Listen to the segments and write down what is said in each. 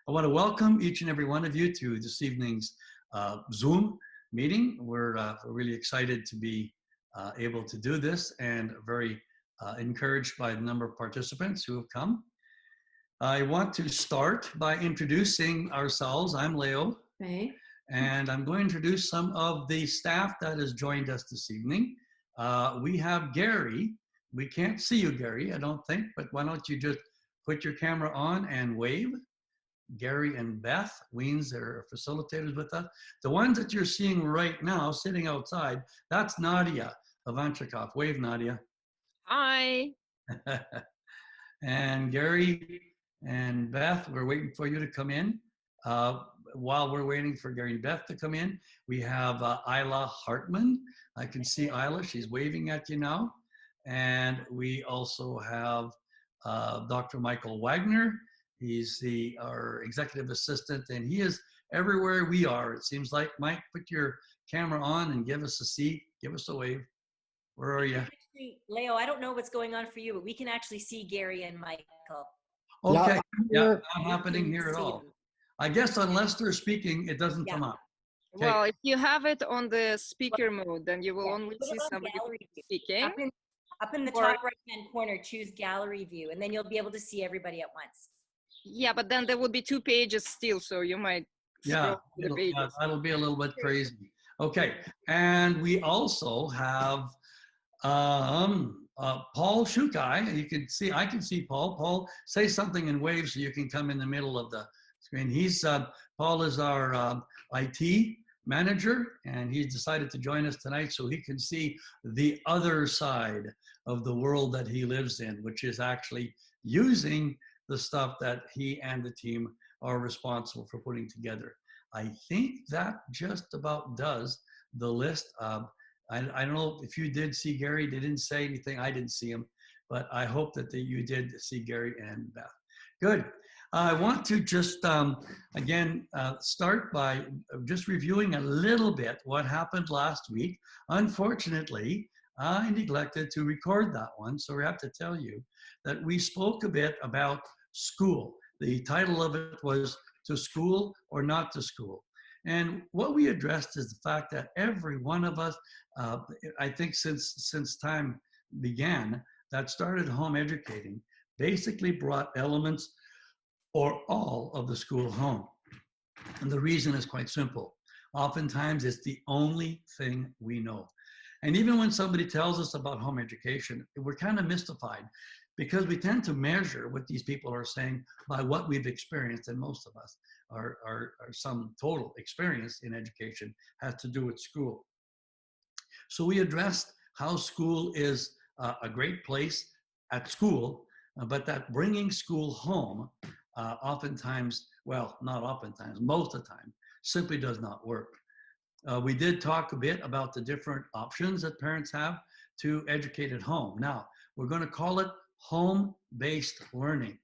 I want to welcome each and every one of you to this evening's Zoom meeting. We're really excited to be able to do this and very encouraged by the number of participants who have come. I want to start by introducing ourselves. I'm Leo. Okay. And I'm going to introduce some of the staff that has joined us this evening. We have Gary. We can't see you, Gary, I don't think, but why don't you just put your camera on and wave. Gary and Beth Weens are facilitators with us. The ones that you're seeing right now sitting outside, that's Nadia Ivanchikov. Wave, Nadia. Hi. And Gary and Beth, we're waiting for you to come in. While we're waiting for Gary and Beth to come in, we have Isla Hartman. I can see Isla, she's waving at you now. And we also have Dr. Michael Wagner. He's our executive assistant, and he is everywhere we are, it seems like. Mike, put your camera on and give us a seat, give us a wave. Where are you? Actually, Leo, I don't know what's going on for you, but we can actually see Gary and Michael. Okay, yeah, Yeah. not happening here at all. I guess unless they're speaking, it doesn't come up. Okay. Well, if you have it on the speaker mode, then you will only see somebody speaking. Up in the top right-hand corner, choose gallery view, and then you'll be able to see everybody at once. Yeah, but then there would be 2 pages still, so you might scroll through the pages. That'll be a little bit crazy. Okay, and we also have Paul Shukai. You can see, I can see Paul. Paul, say something in wave so you can come in the middle of the screen. Paul is our IT manager, and he's decided to join us tonight so he can see the other side of the world that he lives in, which is actually using the stuff that he and the team are responsible for putting together. I think that just about does the list. I don't know if you did see Gary. They didn't say anything. I didn't see him, but I hope that you did see Gary and Beth. Good. I want to just, again, start by just reviewing a little bit what happened last week. Unfortunately, I neglected to record that one, so we have to tell you that we spoke a bit about school. The title of it was To School or Not to School. And what we addressed is the fact that every one of us, I think since time began, that started home educating, basically brought elements or all of the school home. And the reason is quite simple. Oftentimes it's the only thing we know. And even when somebody tells us about home education, we're kind of mystified because we tend to measure what these people are saying by what we've experienced, and most of us are some total experience in education has to do with school. So we addressed how school is a great place at school, but that bringing school home oftentimes, well, not oftentimes, most of the time, simply does not work. We did talk a bit about the different options that parents have to educate at home. Now, we're going to call it home-based learning.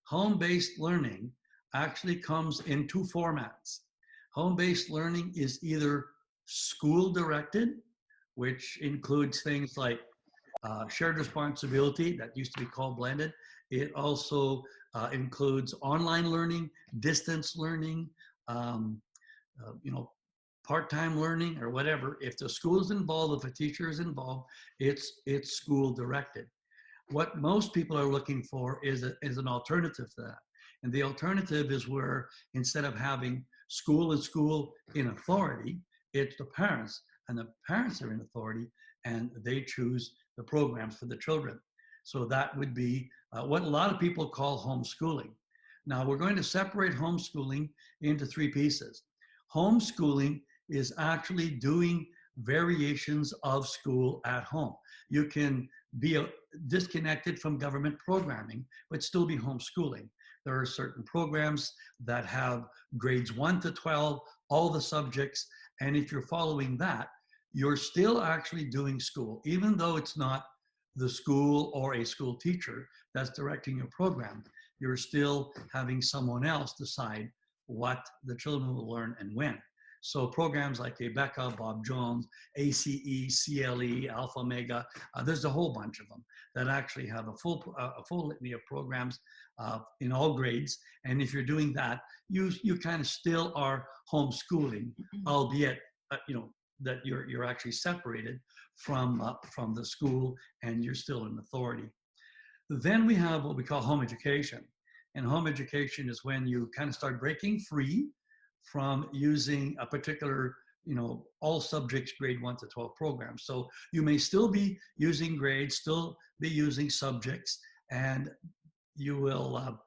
Home-based learning actually comes in 2 formats. Home-based learning is either school-directed, which includes things like shared responsibility, that used to be called blended. It also includes online learning, distance learning, part-time learning or whatever. If the school is involved, if a teacher is involved, it's school directed. What most people are looking for is an alternative to that. And the alternative is where instead of having school and school in authority, it's the parents, and the parents are in authority and they choose the programs for the children. So that would be what a lot of people call homeschooling. Now we're going to separate homeschooling into 3 pieces. Homeschooling is actually doing variations of school at home. You can be disconnected from government programming, but still be homeschooling. There are certain programs that have grades 1 to 12, all the subjects, and if you're following that, you're still actually doing school, even though it's not the school or a school teacher that's directing your program. You're still having someone else decide what the children will learn and when. So programs like Rebecca, Bob Jones, ACE, CLE, Alpha Omega, there's a whole bunch of them that actually have a full litany of programs in all grades. And if you're doing that, you kind of still are homeschooling, albeit that you're actually separated from the school and you're still in authority. Then we have what we call home education. And home education is when you kind of start breaking free from using a particular, all subjects grade 1 to 12 programs. So you may still be using grades, still be using subjects, and you will,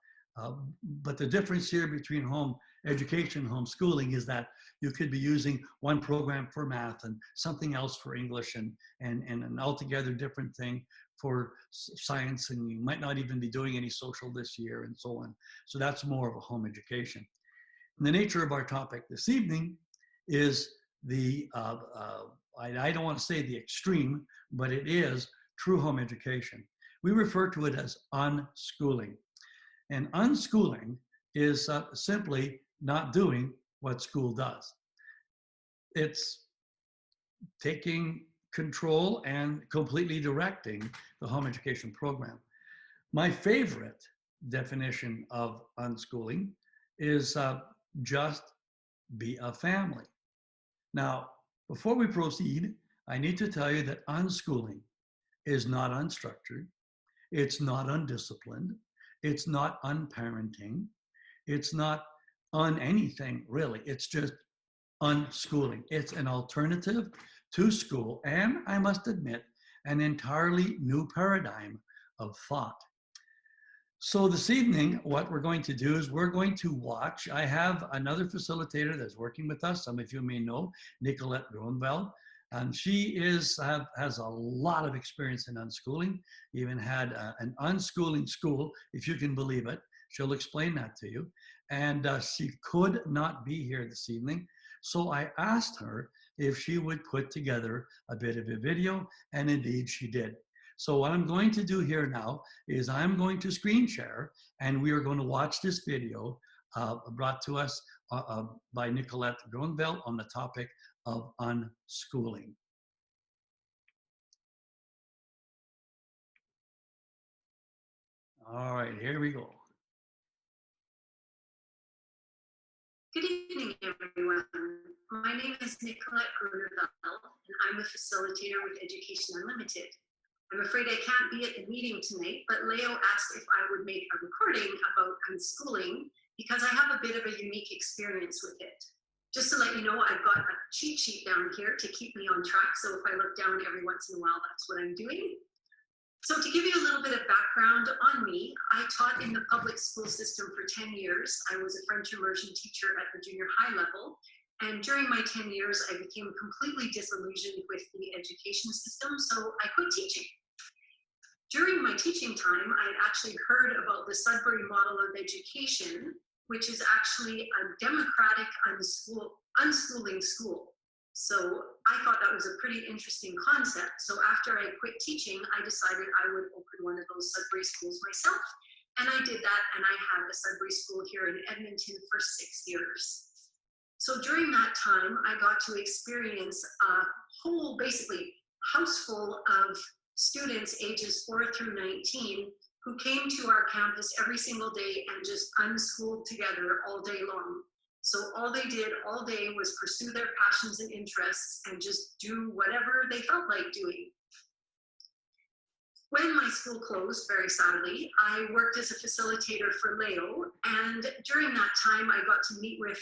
but the difference here between home education and homeschooling is that you could be using one program for math and something else for English and an altogether different thing for science, and you might not even be doing any social this year and so on. So that's more of a home education. And the nature of our topic this evening is the, I don't want to say the extreme, but it is true home education. We refer to it as unschooling. And unschooling is simply not doing what school does. It's taking control and completely directing the home education program. My favorite definition of unschooling is just be a family. Now, before we proceed, I need to tell you that unschooling is not unstructured. It's not undisciplined. It's not unparenting. It's not anything really. It's just unschooling. It's an alternative to school, and I must admit, an entirely new paradigm of thought. So this evening, what we're going to do is we're going to watch. I have another facilitator that's working with us. Some of you may know, Nicolette Groenveld, and she has a lot of experience in unschooling. Even had an unschooling school, if you can believe it. She'll explain that to you. And she could not be here this evening. So I asked her if she would put together a bit of a video, and indeed she did. So what I'm going to do here now is I'm going to screen share, and we are going to watch this video brought to us by Nicolette Groenveld on the topic of unschooling. All right, here we go. Good evening, everyone. My name is Nicolette Groenveld, and I'm a facilitator with Education Unlimited. I'm afraid I can't be at the meeting tonight, but Leo asked if I would make a recording about unschooling because I have a bit of a unique experience with it. Just to let you know, I've got a cheat sheet down here to keep me on track, so if I look down every once in a while, that's what I'm doing. So to give you a little bit of background on me, I taught in the public school system for 10 years. I was a French immersion teacher at the junior high level. And during my 10 years, I became completely disillusioned with the education system, so I quit teaching. During my teaching time, I had actually heard about the Sudbury model of education, which is actually a democratic unschooling school. So I thought that was a pretty interesting concept. So after I quit teaching, I decided I would open one of those Sudbury schools myself. And I did that, and I had a Sudbury school here in Edmonton for 6 years. So during that time, I got to experience a whole, basically, house full of students ages 4 through 19 who came to our campus every single day and just unschooled together all day long. So all they did all day was pursue their passions and interests and just do whatever they felt like doing. When my school closed, very sadly, I worked as a facilitator for Leo, and during that time I got to meet with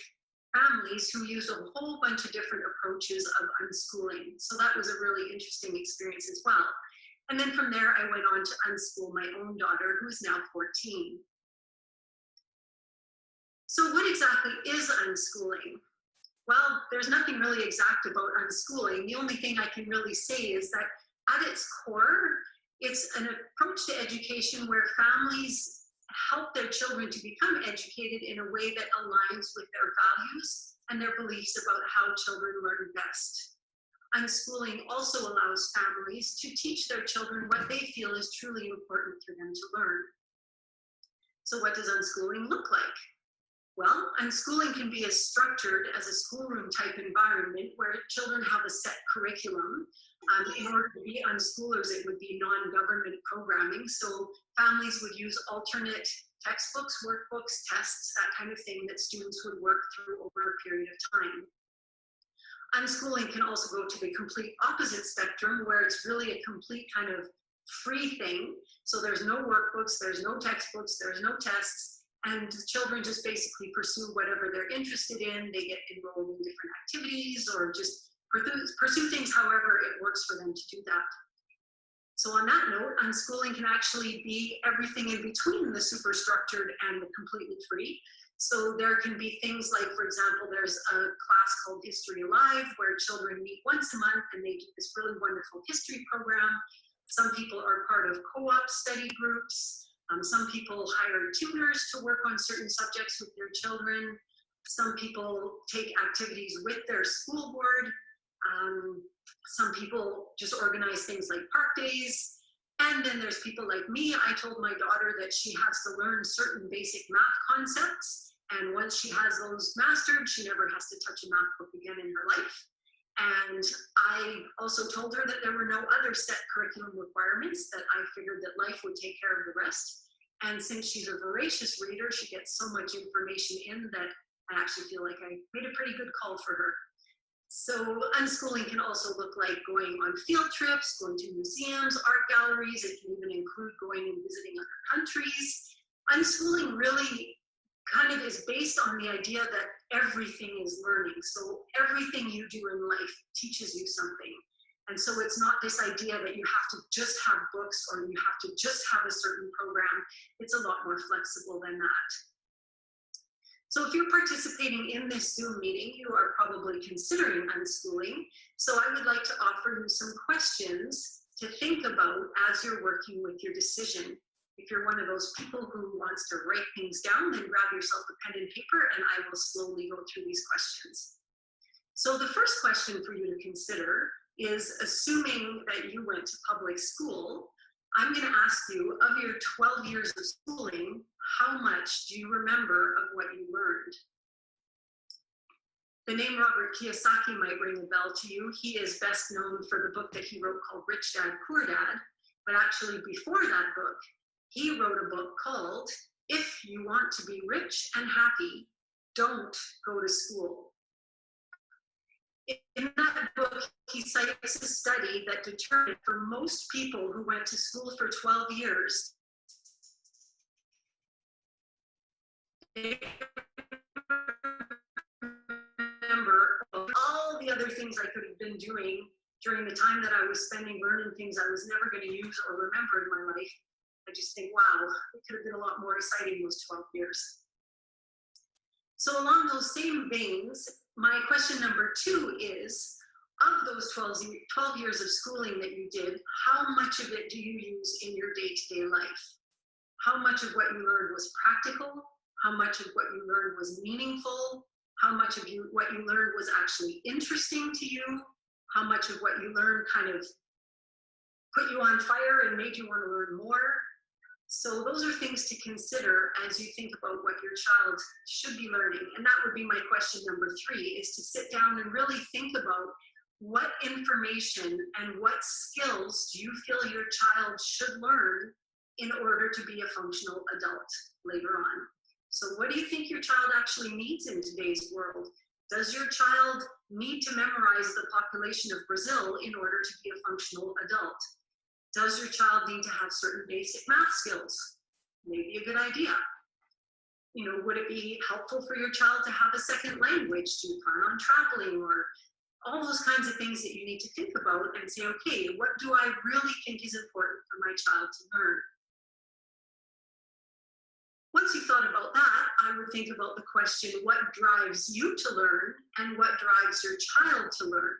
families who use a whole bunch of different approaches of unschooling. So that was a really interesting experience as well. And then from there, I went on to unschool my own daughter, who is now 14. So what exactly is unschooling? Well, there's nothing really exact about unschooling. The only thing I can really say is that at its core, it's an approach to education where families help their children to become educated in a way that aligns with their values and their beliefs about how children learn best. Unschooling also allows families to teach their children what they feel is truly important for them to learn. So what does unschooling look like? Well, unschooling can be as structured as a schoolroom type environment where children have a set curriculum. In order to be unschoolers, it would be non-government programming. So families would use alternate textbooks, workbooks, tests, that kind of thing that students would work through over a period of time. Unschooling can also go to the complete opposite spectrum where it's really a complete kind of free thing. So there's no workbooks, there's no textbooks, there's no tests, and children just basically pursue whatever they're interested in. They get enrolled in different activities or just pursue things however it works for them to do that. So on that note, unschooling can actually be everything in between the super structured and the completely free. So there can be things like, for example, there's a class called History Alive where children meet once a month and they do this really wonderful history program. Some people are part of co-op study groups. Some people hire tutors to work on certain subjects with their children. Some people take activities with their school board. Some people just organize things like park days. And then there's people like me. I told my daughter that she has to learn certain basic math concepts. And once she has those mastered, she never has to touch a math book again in her life. And I also told her that there were no other set curriculum requirements, that I figured that life would take care of the rest. And since she's a voracious reader, she gets so much information in that I actually feel like I made a pretty good call for her. So unschooling can also look like going on field trips, going to museums, art galleries. It can even include going and visiting other countries. Unschooling really kind of is based on the idea that everything is learning. So everything you do in life teaches you something. And so it's not this idea that you have to just have books or you have to just have a certain program. It's a lot more flexible than that. So if you're participating in this Zoom meeting, you are probably considering unschooling. So I would like to offer you some questions to think about as you're working with your decision. If you're one of those people who wants to write things down, then grab yourself a pen and paper and I will slowly go through these questions. So the first question for you to consider is, assuming that you went to public school, I'm going to ask you, of your 12 years of schooling, how much do you remember of what you learned? The name Robert Kiyosaki might ring a bell to you. He is best known for the book that he wrote called Rich Dad, Poor Dad. But actually before that book, he wrote a book called If You Want to Be Rich and Happy, Don't Go to School. In that book, he cites a study that determined for most people who went to school for 12 years, they remember all the other things I could have been doing during the time that I was spending learning things I was never going to use or remember in my life. I just think, wow, it could have been a lot more exciting those 12 years. So along those same veins, my question number 2 is, of those 12 years of schooling that you did, how much of it do you use in your day-to-day life? How much of what you learned was practical? How much of what you learned was meaningful? How much of what you learned was actually interesting to you? How much of what you learned kind of put you on fire and made you want to learn more? So those are things to consider as you think about what your child should be learning. And that would be my question number 3, is to sit down and really think about what information and what skills do you feel your child should learn in order to be a functional adult later on. So what do you think your child actually needs in today's world? Does your child need to memorize the population of Brazil in order to be a functional adult? Does your child need to have certain basic math skills? Maybe a good idea. You know, would it be helpful for your child to have a second language? Do you plan on traveling? Or all those kinds of things that you need to think about and say, okay, what do I really think is important for my child to learn? Once you've thought about that, I would think about the question, what drives you to learn and what drives your child to learn?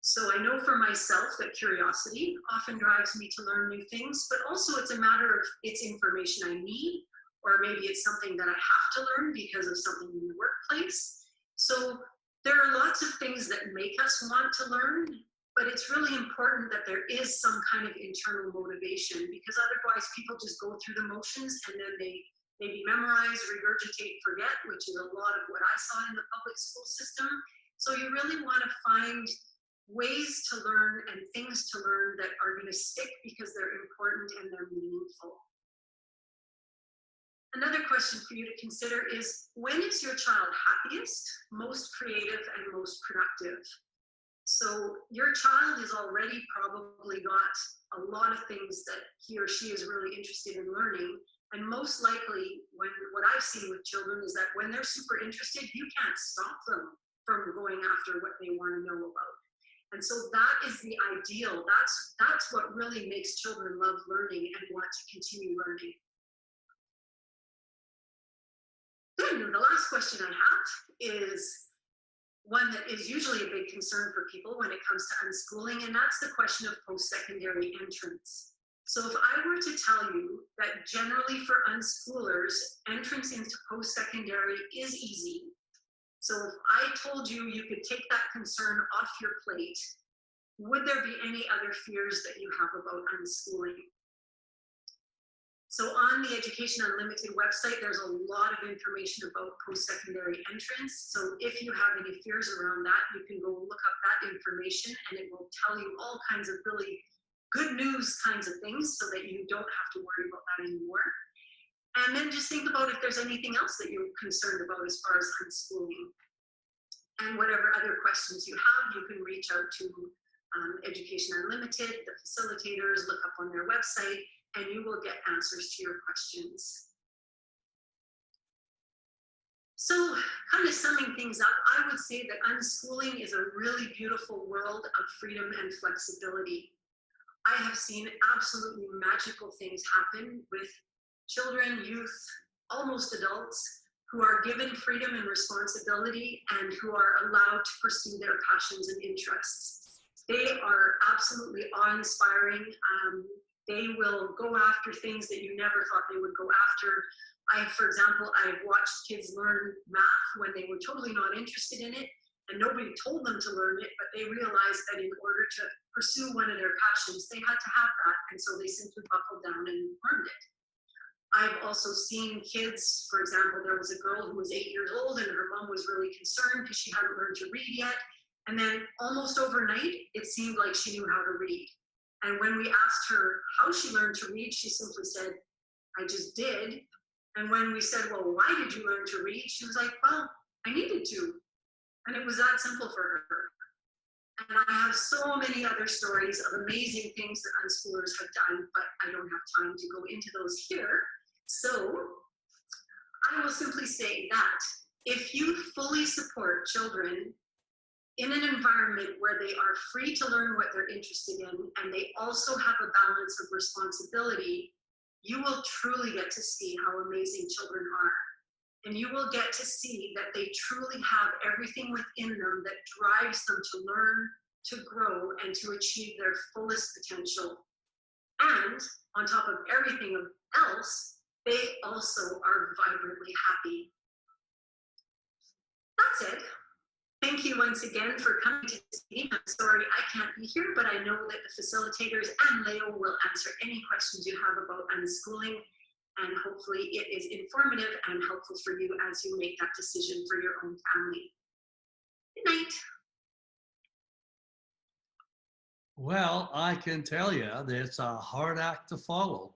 So I know for myself that curiosity often drives me to learn new things, but also it's a matter of it's information I need, or maybe it's something that I have to learn because of something in the workplace. So there are lots of things that make us want to learn, but it's really important that there is some kind of internal motivation, because otherwise people just go through the motions and then they maybe memorize, regurgitate, forget, which is a lot of what I saw in the public school system. So you really want to find ways to learn and things to learn that are going to stick because they're important and they're meaningful. Another question for you to consider is, when is your child happiest, most creative, and most productive? So your child has already probably got a lot of things that he or she is really interested in learning. And most likely, what I've seen with children is that when they're super interested, you can't stop them from going after what they want to know about. And so that is the ideal. That's what really makes children love learning and want to continue learning. Then the last question I have is one that is usually a big concern for people when it comes to unschooling, and that's the question of post-secondary entrance. So if I were to tell you that generally for unschoolers, entrance into post-secondary is easy. So if I told you you could take that concern off your plate, would there be any other fears that you have about unschooling? So on the Education Unlimited website, there's a lot of information about post-secondary entrance. So if you have any fears around that, you can go look up that information and it will tell you all kinds of really good news kinds of things so that you don't have to worry about that anymore. And then just think about if there's anything else that you're concerned about as far as unschooling. And whatever other questions you have, you can reach out to Education Unlimited, the facilitators, look up on their website, and you will get answers to your questions. So kind of summing things up, I would say that unschooling is a really beautiful world of freedom and flexibility. I have seen absolutely magical things happen with children, youth, almost adults, who are given freedom and responsibility and who are allowed to pursue their passions and interests. They are absolutely awe-inspiring. They will go after things that you never thought they would go after. For example, I've watched kids learn math when they were totally not interested in it, and nobody told them to learn it, but they realized that in order to pursue one of their passions, they had to have that, and so they simply buckled down and learned it. I've also seen kids, for example, there was a girl who was 8 years old and her mom was really concerned because she hadn't learned to read yet. And then almost overnight, it seemed like she knew how to read. And when we asked her how she learned to read, she simply said, I just did. And when we said, well, why did you learn to read? She was like, well, I needed to. And it was that simple for her. And I have so many other stories of amazing things that unschoolers have done, but I don't have time to go into those here. So I will simply say that if you fully support children in an environment where they are free to learn what they're interested in, and they also have a balance of responsibility, you will truly get to see how amazing children are. And you will get to see that they truly have everything within them that drives them to learn, to grow, and to achieve their fullest potential. And on top of everything else, they also are vibrantly happy. That's it. Thank you once again for coming to this meeting. I'm sorry I can't be here, but I know that the facilitators and Léo will answer any questions you have about unschooling, and hopefully it is informative and helpful for you as you make that decision for your own family. Good night. Well, I can tell you that it's a hard act to follow.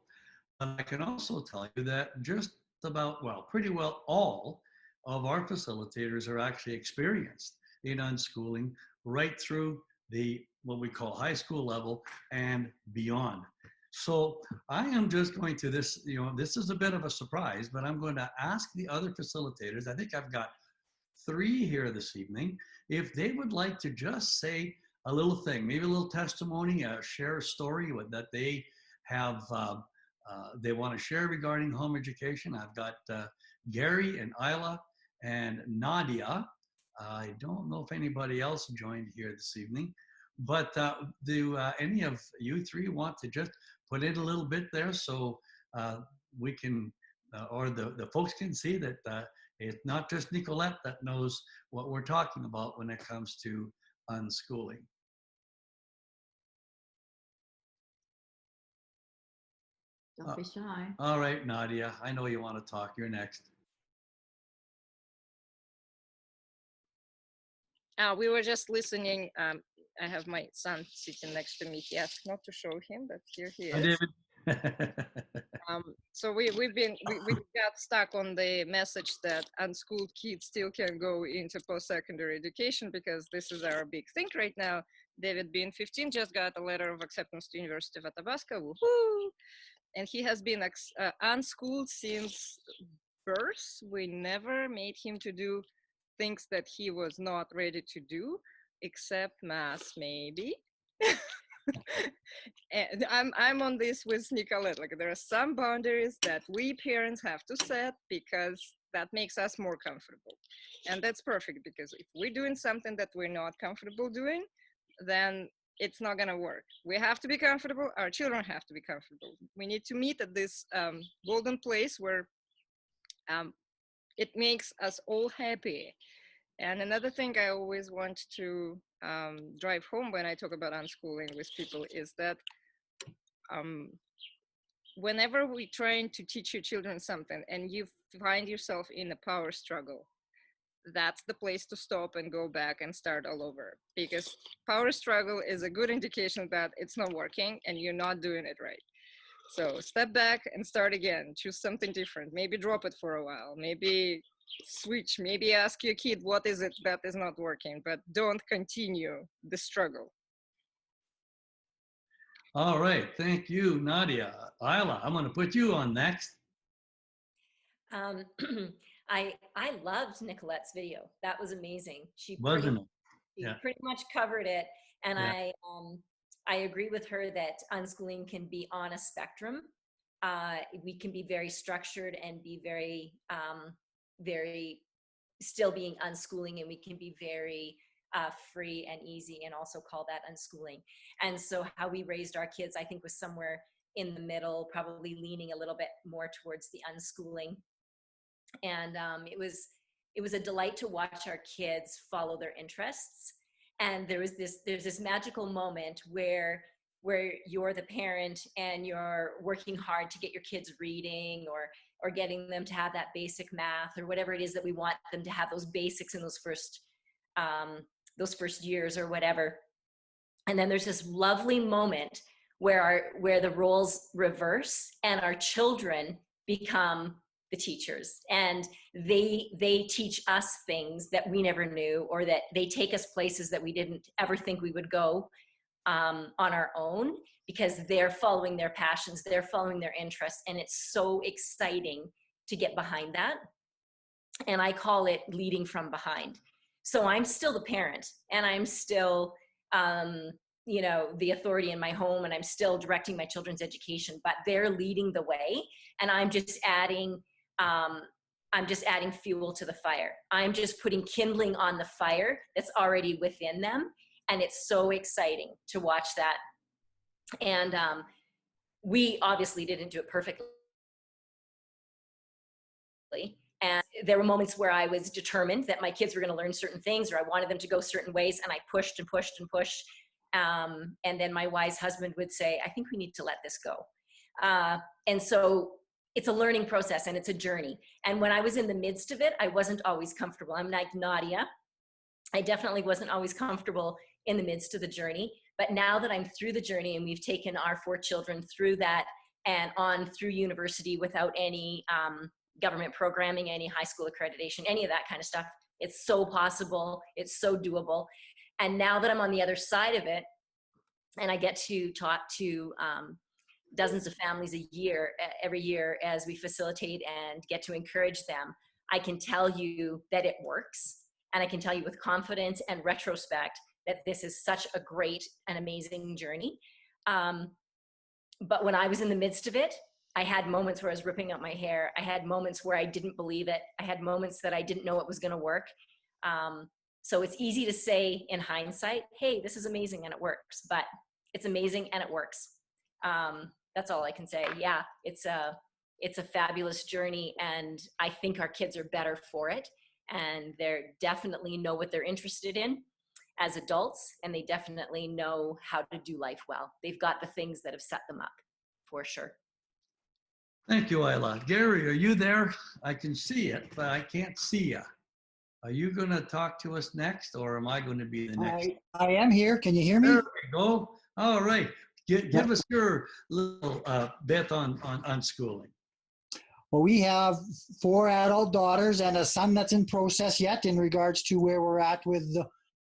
But I can also tell you that just about, well, pretty well all of our facilitators are actually experienced in unschooling right through the what we call high school level and beyond. So I am just going to this is a bit of a surprise, but I'm going to ask the other facilitators, I think I've got 3 here this evening, if they would like to just say a little thing, maybe a little testimony, share a story that they have, they want to share regarding home education. I've got Gary and Isla and Nadia. I don't know if anybody else joined here this evening, but do any of you 3 want to just put in a little bit there so we can, or the folks can see that it's not just Nicolette that knows what we're talking about when it comes to unschooling. Don't be shy. All right, Nadia, I know you want to talk. You're next. We were just listening. I have my son sitting next to me. He asked not to show him, but here he Hi, is. David. So we got stuck on the message that unschooled kids still can go into post-secondary education, because this is our big thing right now. David, being 15, just got a letter of acceptance to University of Athabasca. Woohoo! And he has been unschooled since birth. We never made him to do things that he was not ready to do, except math, maybe. And I'm on this with Nicolette. Like, there are some boundaries that we parents have to set, because that makes us more comfortable. And that's perfect, because if we're doing something that we're not comfortable doing, then it's not gonna work. We have to be comfortable. Our children have to be comfortable. We need to meet at this golden place where it makes us all happy. And another thing I always want to drive home when I talk about unschooling with people is that whenever we're trying to teach your children something and you find yourself in a power struggle, that's the place to stop and go back and start all over. Because power struggle is a good indication that it's not working and you're not doing it right. So step back and start again. Choose something different. Maybe drop it for a while. Maybe switch. Maybe ask your kid what is it that is not working, but don't continue the struggle. All right, thank you, Nadia. Isla, I'm going to put you on next. I loved Nicolette's video. That was amazing. She Wasn't it? Yeah. pretty much covered it. And Yeah. I agree with her that unschooling can be on a spectrum. We can be very structured and be very, very still being unschooling, and we can be very free and easy and also call that unschooling. And so how we raised our kids, I think, was somewhere in the middle, probably leaning a little bit more towards the unschooling. And it was a delight to watch our kids follow their interests. And there's this magical moment where you're the parent and you're working hard to get your kids reading or getting them to have that basic math or whatever it is that we want them to have, those basics in those first years or whatever. And then there's this lovely moment where the roles reverse and our children become the teachers, and they teach us things that we never knew, or that they take us places that we didn't ever think we would go on our own, because they're following their passions, they're following their interests, and it's so exciting to get behind that. And I call it leading from behind. So I'm still the parent, and I'm still the authority in my home, and I'm still directing my children's education, but they're leading the way, and I'm just adding fuel to the fire. I'm just putting kindling on the fire that's already within them. And it's so exciting to watch that. And we obviously didn't do it perfectly. And there were moments where I was determined that my kids were going to learn certain things, or I wanted them to go certain ways. And I pushed and pushed and pushed. And then my wise husband would say, I think we need to let this go. And so it's a learning process, and it's a journey. And when I was in the midst of it, I wasn't always comfortable. I'm like Nadia. I definitely wasn't always comfortable in the midst of the journey. But now that I'm through the journey, and we've taken our 4 children through that and on through university without any government programming, any high school accreditation, any of that kind of stuff, it's so possible. It's so doable. And now that I'm on the other side of it, and I get to talk to dozens of families every year as we facilitate and get to encourage them, I can tell you that it works. And I can tell you with confidence and retrospect that this is such a great and amazing journey. But when I was in the midst of it, I had moments where I was ripping out my hair. I had moments where I didn't believe it. I had moments that I didn't know it was going to work. So it's easy to say in hindsight, hey, this is amazing and it works, but it's amazing and it works. That's all I can say. Yeah, it's a fabulous journey, and I think our kids are better for it, and they definitely know what they're interested in as adults, and they definitely know how to do life well. They've got the things that have set them up, for sure. Thank you, Isla. Gary, are you there? I can see it, but I can't see you. Are you going to talk to us next, or am I going to be the next? I am here. Can you hear me? There we go. All right. Give Yep. us your little bit on unschooling. Well, we have 4 adult daughters and a son that's in process yet in regards to where we're at with the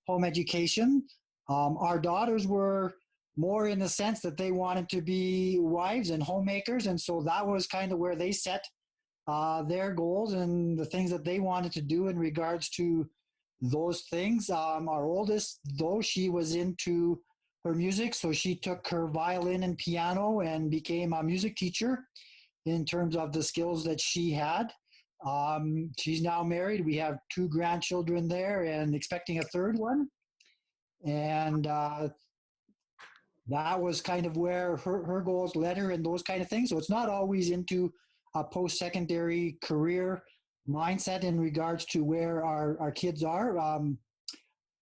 home education. Our daughters were more in the sense that they wanted to be wives and homemakers, and so that was kind of where they set their goals and the things that they wanted to do in regards to those things. Our oldest, though, she was into her music, so she took her violin and piano and became a music teacher in terms of the skills that she had. She's now married. We have 2 grandchildren there and expecting a 3rd one. And that was kind of where her goals led her and those kind of things. So it's not always into a post-secondary career mindset in regards to where our kids are.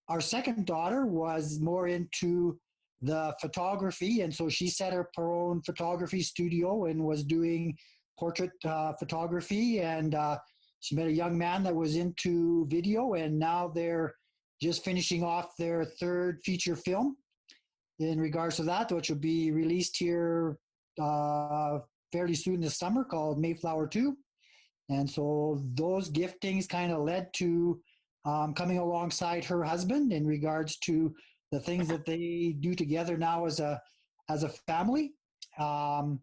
Our second daughter was more into the photography, and so she set up her own photography studio and was doing portrait photography, and she met a young man that was into video, and now they're just finishing off their 3rd feature film in regards to that, which will be released here fairly soon this summer, called Mayflower 2. And so those giftings kind of led to coming alongside her husband in regards to the things that they do together now as a family. The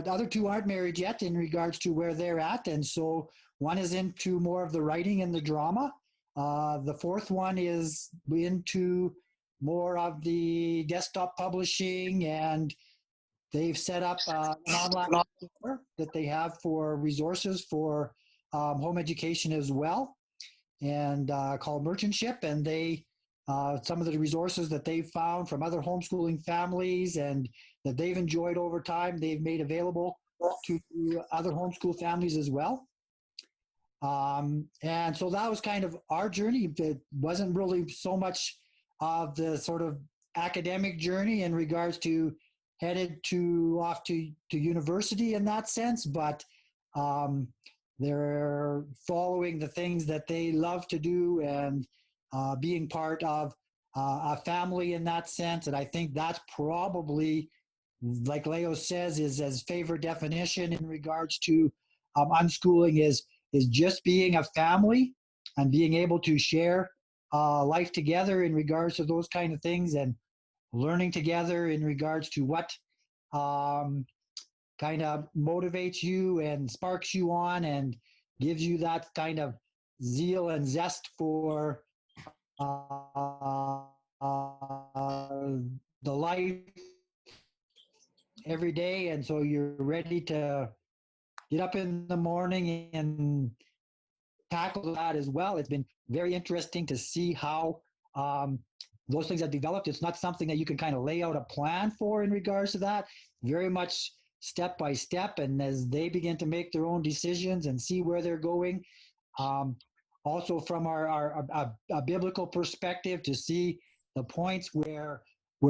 other 2 aren't married yet in regards to where they're at, and so one is into more of the writing and the drama. The 4th one is into more of the desktop publishing, and they've set up an online store that they have for resources for home education as well, and called Merchantship. And they some of the resources that they've found from other homeschooling families and that they've enjoyed over time, they've made available to other homeschool families as well. And so that was kind of our journey. It wasn't really so much of the sort of academic journey in regards to headed off to university in that sense, but they're following the things that they love to do and being part of a family in that sense. And I think that's probably, like Leo says, is his favorite definition in regards to unschooling is just being a family and being able to share life together in regards to those kind of things, and learning together in regards to what kind of motivates you and sparks you on and gives you that kind of zeal and zest for the life every day. And so you're ready to get up in the morning and tackle that as well. It's been very interesting to see how those things have developed. It's not something that you can kind of lay out a plan for in regards to that. Very much step by step, and as they begin to make their own decisions and see where they're going. Also from a biblical perspective, to see the points where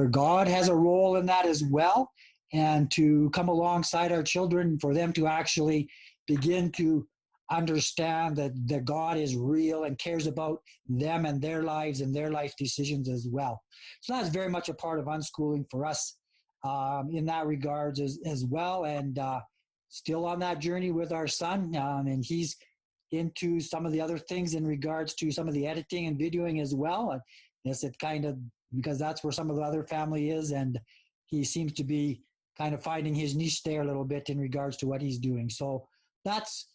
God has a role in that as well, and to come alongside our children for them to actually begin to understand that God is real and cares about them and their lives and their life decisions as well. So that's very much a part of unschooling for us in that regards as well. And still on that journey with our son, and he's into some of the other things in regards to some of the editing and videoing as well. I guess it kind of, because that's where some of the other family is, and he seems to be kind of finding his niche there a little bit in regards to what he's doing. So that's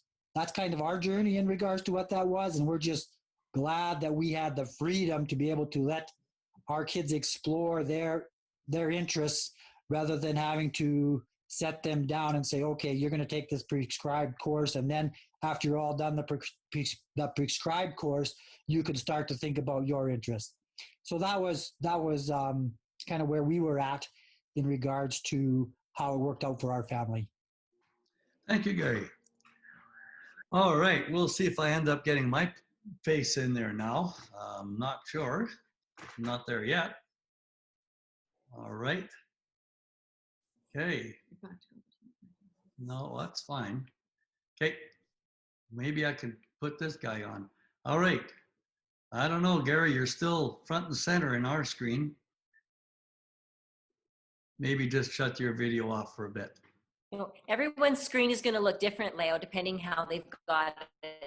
kind of our journey in regards to what that was. And we're just glad that we had the freedom to be able to let our kids explore their interests rather than having to set them down and say, okay, you're going to take this prescribed course. And then after you're all done the prescribed course, you can start to think about your interests. So that was kind of where we were at in regards to how it worked out for our family. Thank you, Gary. All right, we'll see if I end up getting my face in there now. I'm not sure. I'm not there yet. All right. Okay. No, that's fine. Okay, maybe I could put this guy on. All right. I don't know, Gary, you're still front and center in our screen. Maybe just shut your video off for a bit. You know, everyone's screen is going to look different, Leo, depending how they've got it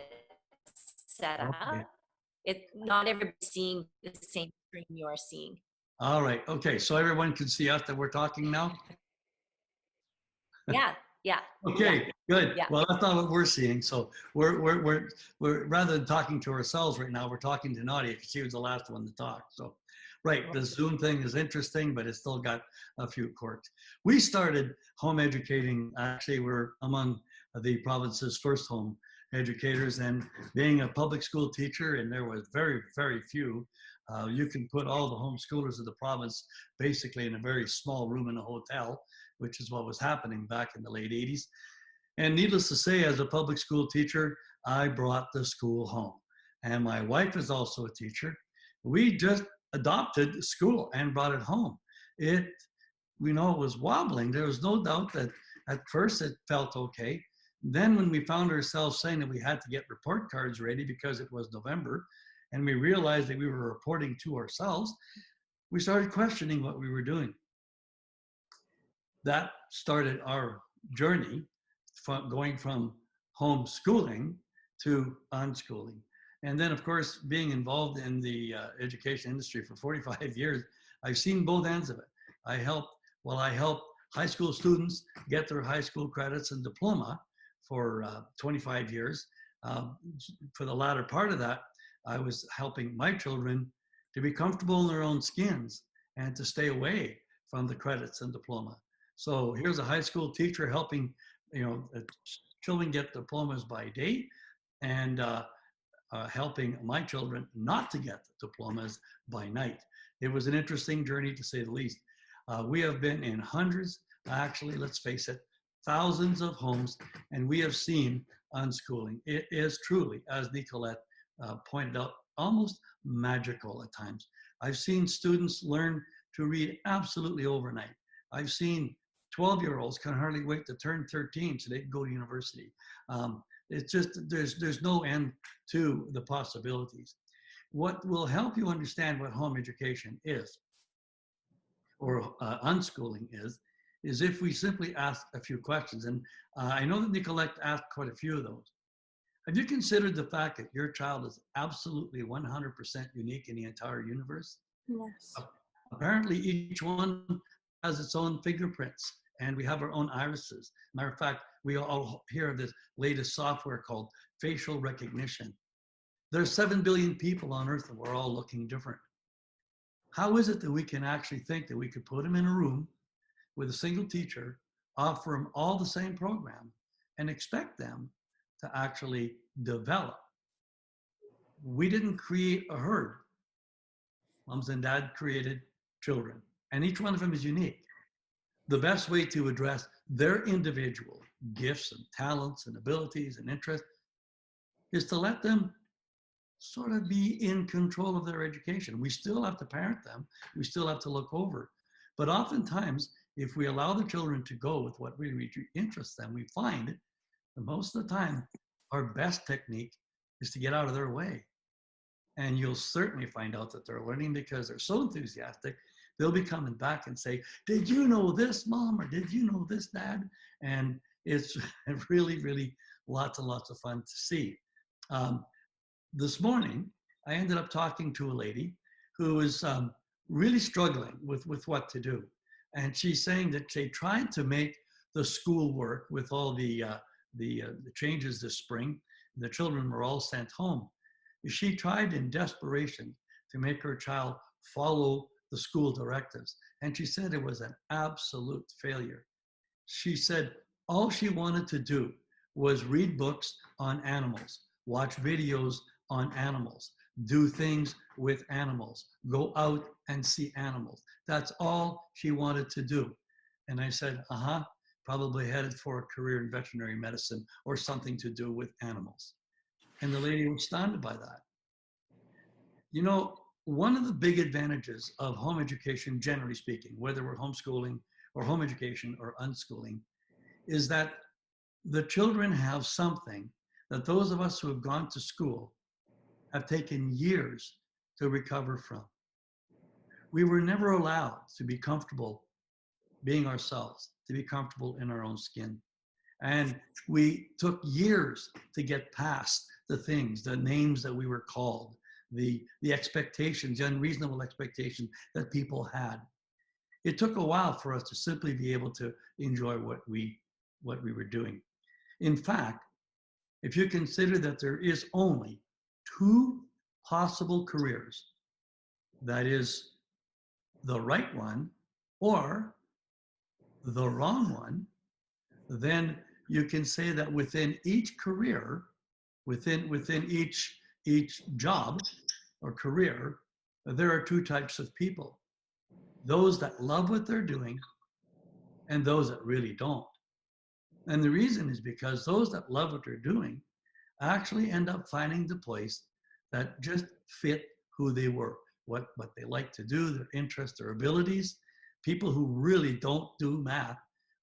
set up. Okay. Not everybody's seeing the same screen you're seeing. All right. Okay. So everyone can see us that we're talking now? Yeah. Yeah. Okay, good. Yeah. Well, that's not what we're seeing. So we're rather than talking to ourselves right now, we're talking to Nadia because she was the last one to talk. So, right, the Zoom thing is interesting, but it's still got a few quirks. We started home educating. Actually, we're among the province's first home educators, and being a public school teacher, and there was very, very few. You can put all the homeschoolers of the province basically in a very small room in a hotel, which is what was happening back in the late 80s. And needless to say, as a public school teacher, I brought the school home. And my wife is also a teacher. We just adopted school and brought it home. It was wobbling. There was no doubt that at first it felt okay. Then when we found ourselves saying that we had to get report cards ready because it was November, and we realized that we were reporting to ourselves, we started questioning what we were doing. That started our journey from going from homeschooling to unschooling. And then, of course, being involved in the education industry for 45 years, I've seen both ends of it. I help high school students get their high school credits and diploma for 25 years. For the latter part of that, I was helping my children to be comfortable in their own skins and to stay away from the credits and diploma. So here's a high school teacher helping, children get diplomas by day, and helping my children not to get diplomas by night. It was an interesting journey, to say the least. We have been in hundreds, actually, let's face it, thousands of homes, and we have seen unschooling. It is truly, as Nicolette pointed out, almost magical at times. I've seen students learn to read absolutely overnight. I've seen 12-year-olds can hardly wait to turn 13 so they can go to university. It's just, there's no end to the possibilities. What will help you understand what home education is, or unschooling is if we simply ask a few questions. And I know that Nicolette asked quite a few of those. Have you considered the fact that your child is absolutely 100% unique in the entire universe? Yes. Apparently, each one has its own fingerprints, and we have our own irises. Matter of fact, we all hear of this latest software called facial recognition. There's 7 billion people on Earth, and we're all looking different. How is it that we can actually think that we could put them in a room with a single teacher, offer them all the same program, and expect them to actually develop? We didn't create a herd. Moms and dad created children, and each one of them is unique. The best way to address their individual gifts and talents and abilities and interests is to let them sort of be in control of their education. We still have to parent them. We still have to look over. But oftentimes, if we allow the children to go with what really interests them, we find that most of the time, our best technique is to get out of their way. And you'll certainly find out that they're learning because they're so enthusiastic. They'll be coming back and say, did you know this, Mom? Or did you know this, Dad? And it's really, really lots and lots of fun to see. This morning, I ended up talking to a lady who was really struggling with what to do. And she's saying that they tried to make the school work with all the changes this spring. The children were all sent home. She tried in desperation to make her child follow the school directives. And she said it was an absolute failure. She said all she wanted to do was read books on animals, watch videos on animals, do things with animals, go out and see animals. That's all she wanted to do. And I said, probably headed for a career in veterinary medicine or something to do with animals. And the lady was stunned by that. You know, one of the big advantages of home education, generally speaking, whether we're homeschooling or home education or unschooling, is that the children have something that those of us who have gone to school have taken years to recover from. We were never allowed to be comfortable being ourselves, to be comfortable in our own skin. And we took years to get past the things, the names that we were called, the expectations, the unreasonable expectations that people had. It took a while for us to simply be able to enjoy what we were doing. In fact, if you consider that there is only 2 possible careers, that is the right one or the wrong one, then you can say that within each career, within each job or career, there are 2 types of people. Those that love what they're doing and those that really don't. And the reason is because those that love what they're doing actually end up finding the place that just fit who they were, what they like to do, their interests, their abilities. People who really don't do math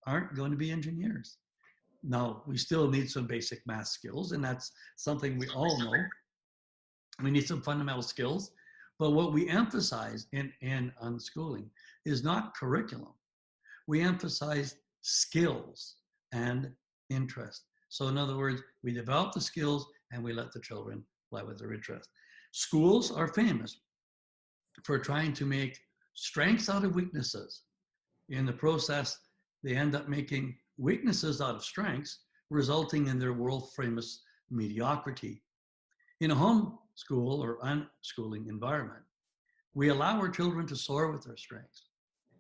aren't going to be engineers. Now, we still need some basic math skills, and that's something we all know. We need some fundamental skills. But what we emphasize in unschooling is not curriculum. We emphasize skills and interest. So in other words, we develop the skills and we let the children play with their interest. Schools are famous for trying to make strengths out of weaknesses. In the process, they end up making weaknesses out of strengths, resulting in their world famous mediocrity. In a home school or unschooling environment, we allow our children to soar with their strengths.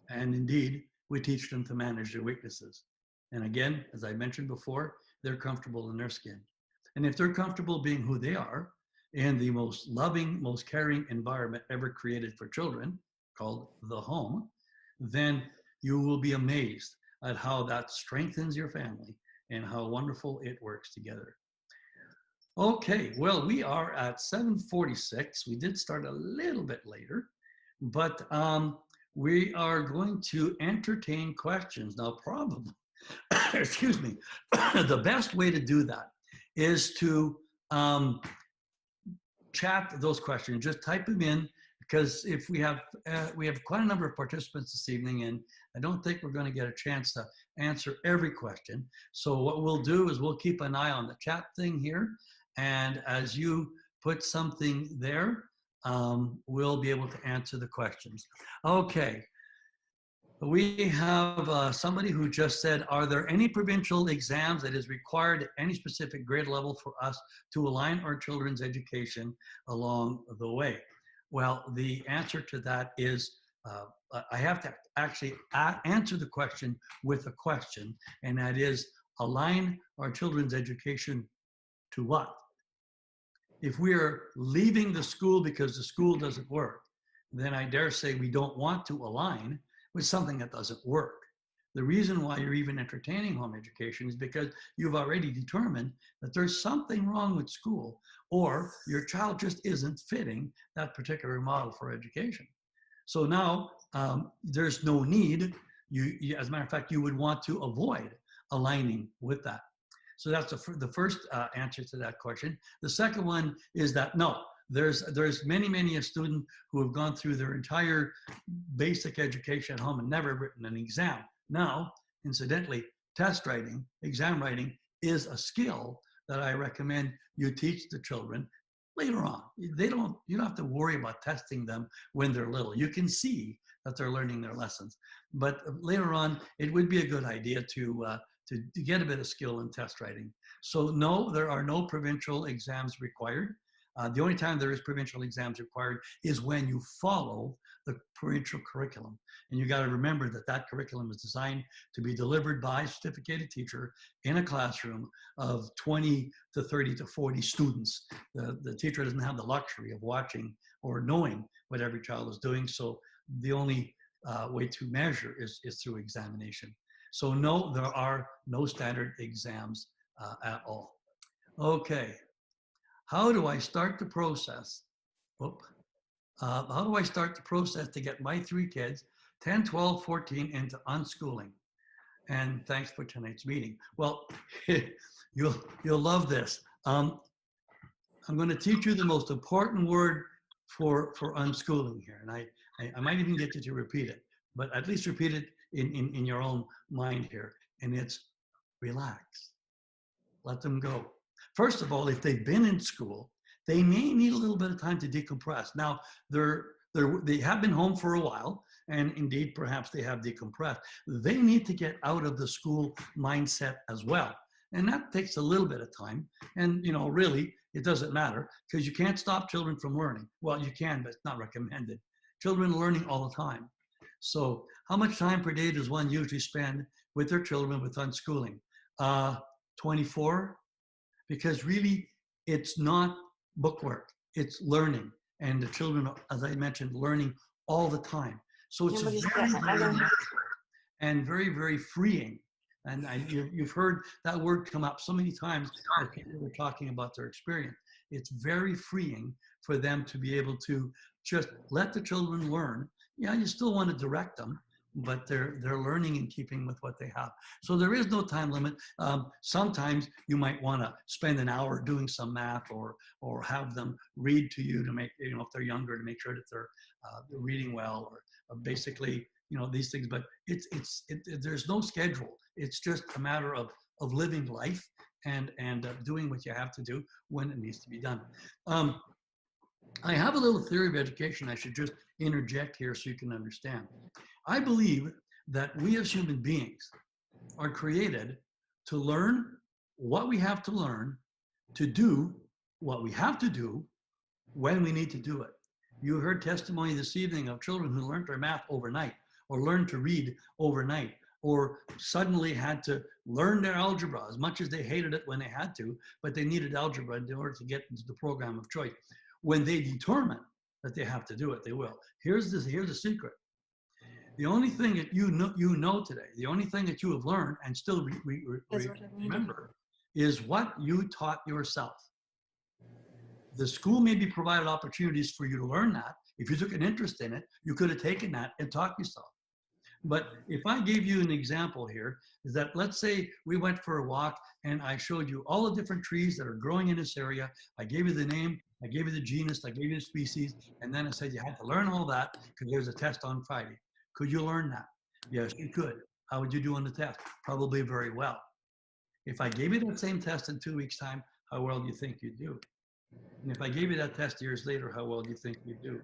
And indeed, we teach them to manage their weaknesses. And again, as I mentioned before, they're comfortable in their skin. And if they're comfortable being who they are in the most loving, most caring environment ever created for children, called the home, then you will be amazed at how that strengthens your family and how wonderful it works together. Okay, well, we are at 7:46. We did start a little bit later, but we are going to entertain questions. Now, probably, excuse me, the best way to do that is to chat those questions. Just type them in, because if we have quite a number of participants this evening, and I don't think we're going to get a chance to answer every question. So what we'll do is we'll keep an eye on the chat thing here, and as you put something there, we'll be able to answer the questions. Okay. We have somebody who just said, are there any provincial exams that is required at any specific grade level for us to align our children's education along the way? Well, the answer to that is, I have to actually answer the question with a question, and that is, align our children's education to what? If we are leaving the school because the school doesn't work, then I dare say we don't want to align with something that doesn't work. The reason why you're even entertaining home education is because you've already determined that there's something wrong with school, or your child just isn't fitting that particular model for education. So now there's no need. As a matter of fact, you would want to avoid aligning with that. So that's the first answer to that question. The second one is that no, there's many a student who have gone through their entire basic education at home and never written an exam. Now, incidentally, test writing, exam writing is a skill that I recommend you teach the children later on. You don't have to worry about testing them when they're little. You can see that they're learning their lessons. But later on, it would be a good idea to get a bit of skill in test writing. So no, there are no provincial exams required. The only time there is provincial exams required is when you follow the provincial curriculum. And you got to remember that that curriculum is designed to be delivered by a certificated teacher in a classroom of 20 to 30 to 40 students. The teacher doesn't have the luxury of watching or knowing what every child is doing. So the only way to measure is through examination. So no, there are no standard exams at all. Okay. How do I start the process? How do I start the process to get my 3 kids, 10, 12, 14, into unschooling? and thanks for tonight's meeting. Well, you'll love this. I'm going to teach you the most important word for unschooling here, and I might even get you to repeat it, but at least repeat it in your own mind here, and it's relax. Let them go. First of all, if they've been in school, they may need a little bit of time to decompress. Now, they have been home for a while, and indeed, perhaps they have decompressed. They need to get out of the school mindset as well. And that takes a little bit of time. And, really, it doesn't matter because you can't stop children from learning. Well, you can, but it's not recommended. Children are learning all the time. So how much time per day does one usually spend with their children with unschooling? 24, because really it's not bookwork, it's learning. And the children, as I mentioned, learning all the time. So it's very, very natural and very, very freeing. And you've heard that word come up so many times as people were talking about their experience. It's very freeing for them to be able to just let the children learn. Yeah, you still want to direct them, but they're learning in keeping with what they have. So there is no time limit. Sometimes you might want to spend an hour doing some math or have them read to you to make, if they're younger, to make sure that they're reading well or basically, these things. But there's no schedule. It's just a matter of living life and doing what you have to do when it needs to be done. I have a little theory of education I should just interject here so you can understand. I believe that we as human beings are created to learn what we have to learn, to do what we have to do when we need to do it. You heard testimony this evening of children who learned their math overnight or learned to read overnight or suddenly had to learn their algebra as much as they hated it when they had to, but they needed algebra in order to get into the program of choice. When they determine that they have to do it, they will. Here's the secret. The only thing that you know today, the only thing that you have learned and still remember is what you taught yourself. The school maybe provided opportunities for you to learn that. If you took an interest in it, you could have taken that and taught yourself. But if I gave you an example here, is that let's say we went for a walk and I showed you all the different trees that are growing in this area. I gave you the name, I gave you the genus, I gave you the species, and then I said you had to learn all that because there's a test on Friday. Could you learn that? Yes, you could. How would you do on the test? Probably very well. If I gave you that same test in 2 weeks' time, how well do you think you'd do? And if I gave you that test years later, how well do you think you'd do?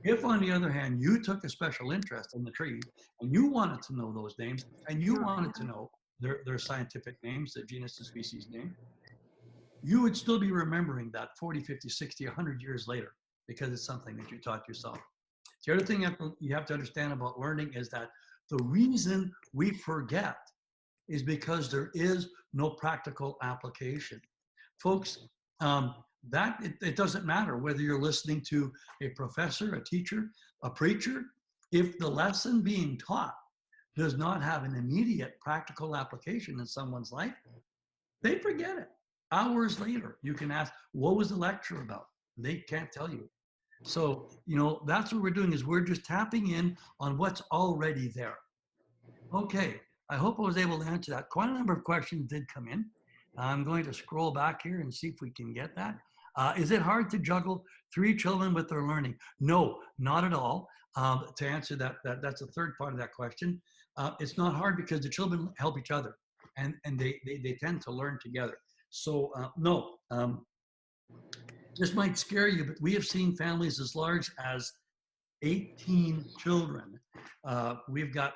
If, on the other hand, you took a special interest in the trees and you wanted to know those names and you wanted to know their scientific names, the genus and species name, you would still be remembering that 40, 50, 60, 100 years later because it's something that you taught yourself. The other thing you have to understand about learning is that the reason we forget is because there is no practical application. Folks, it doesn't matter whether you're listening to a professor, a teacher, a preacher. If the lesson being taught does not have an immediate practical application in someone's life, they forget it. Hours later, you can ask, what was the lecture about? They can't tell you. So, that's what we're doing is we're just tapping in on what's already there. Okay, I hope I was able to answer that. Quite a number of questions did come in. I'm going to scroll back here and see if we can get that. Is it hard to juggle 3 children with their learning? No, not at all. To answer that's the third part of that question. It's not hard because the children help each other and they tend to learn together. So no, this might scare you, but we have seen families as large as 18 children. We've got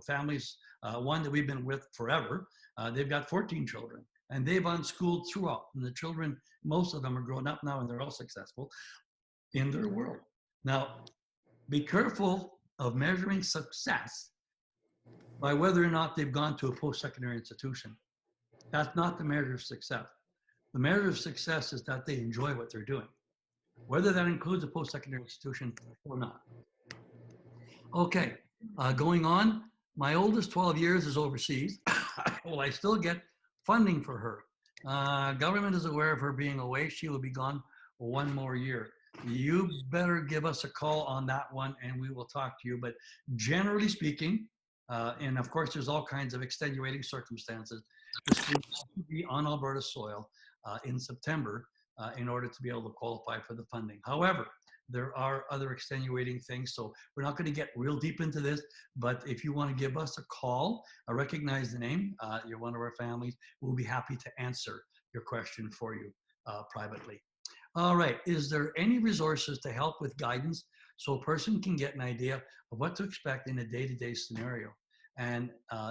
families, one that we've been with forever, they've got 14 children. And they've unschooled throughout. And the children, most of them are grown up now and they're all successful in their world. Now, be careful of measuring success by whether or not they've gone to a post-secondary institution. That's not the measure of success. The measure of success is that they enjoy what they're doing, whether that includes a post-secondary institution or not. Okay, going on, my oldest 12 years is overseas. Will I still get funding for her? Government is aware of her being away. She will be gone 1 more year. You better give us a call on that one and we will talk to you. But generally speaking, And of course, there's all kinds of extenuating circumstances. The student has to be on Alberta soil in September in order to be able to qualify for the funding. However, there are other extenuating things, so we're not going to get real deep into this, but if you want to give us a call, I recognize the name, you're one of our families, we'll be happy to answer your question for you privately. All right, is there any resources to help with guidance so a person can get an idea of what to expect in a day-to-day scenario? And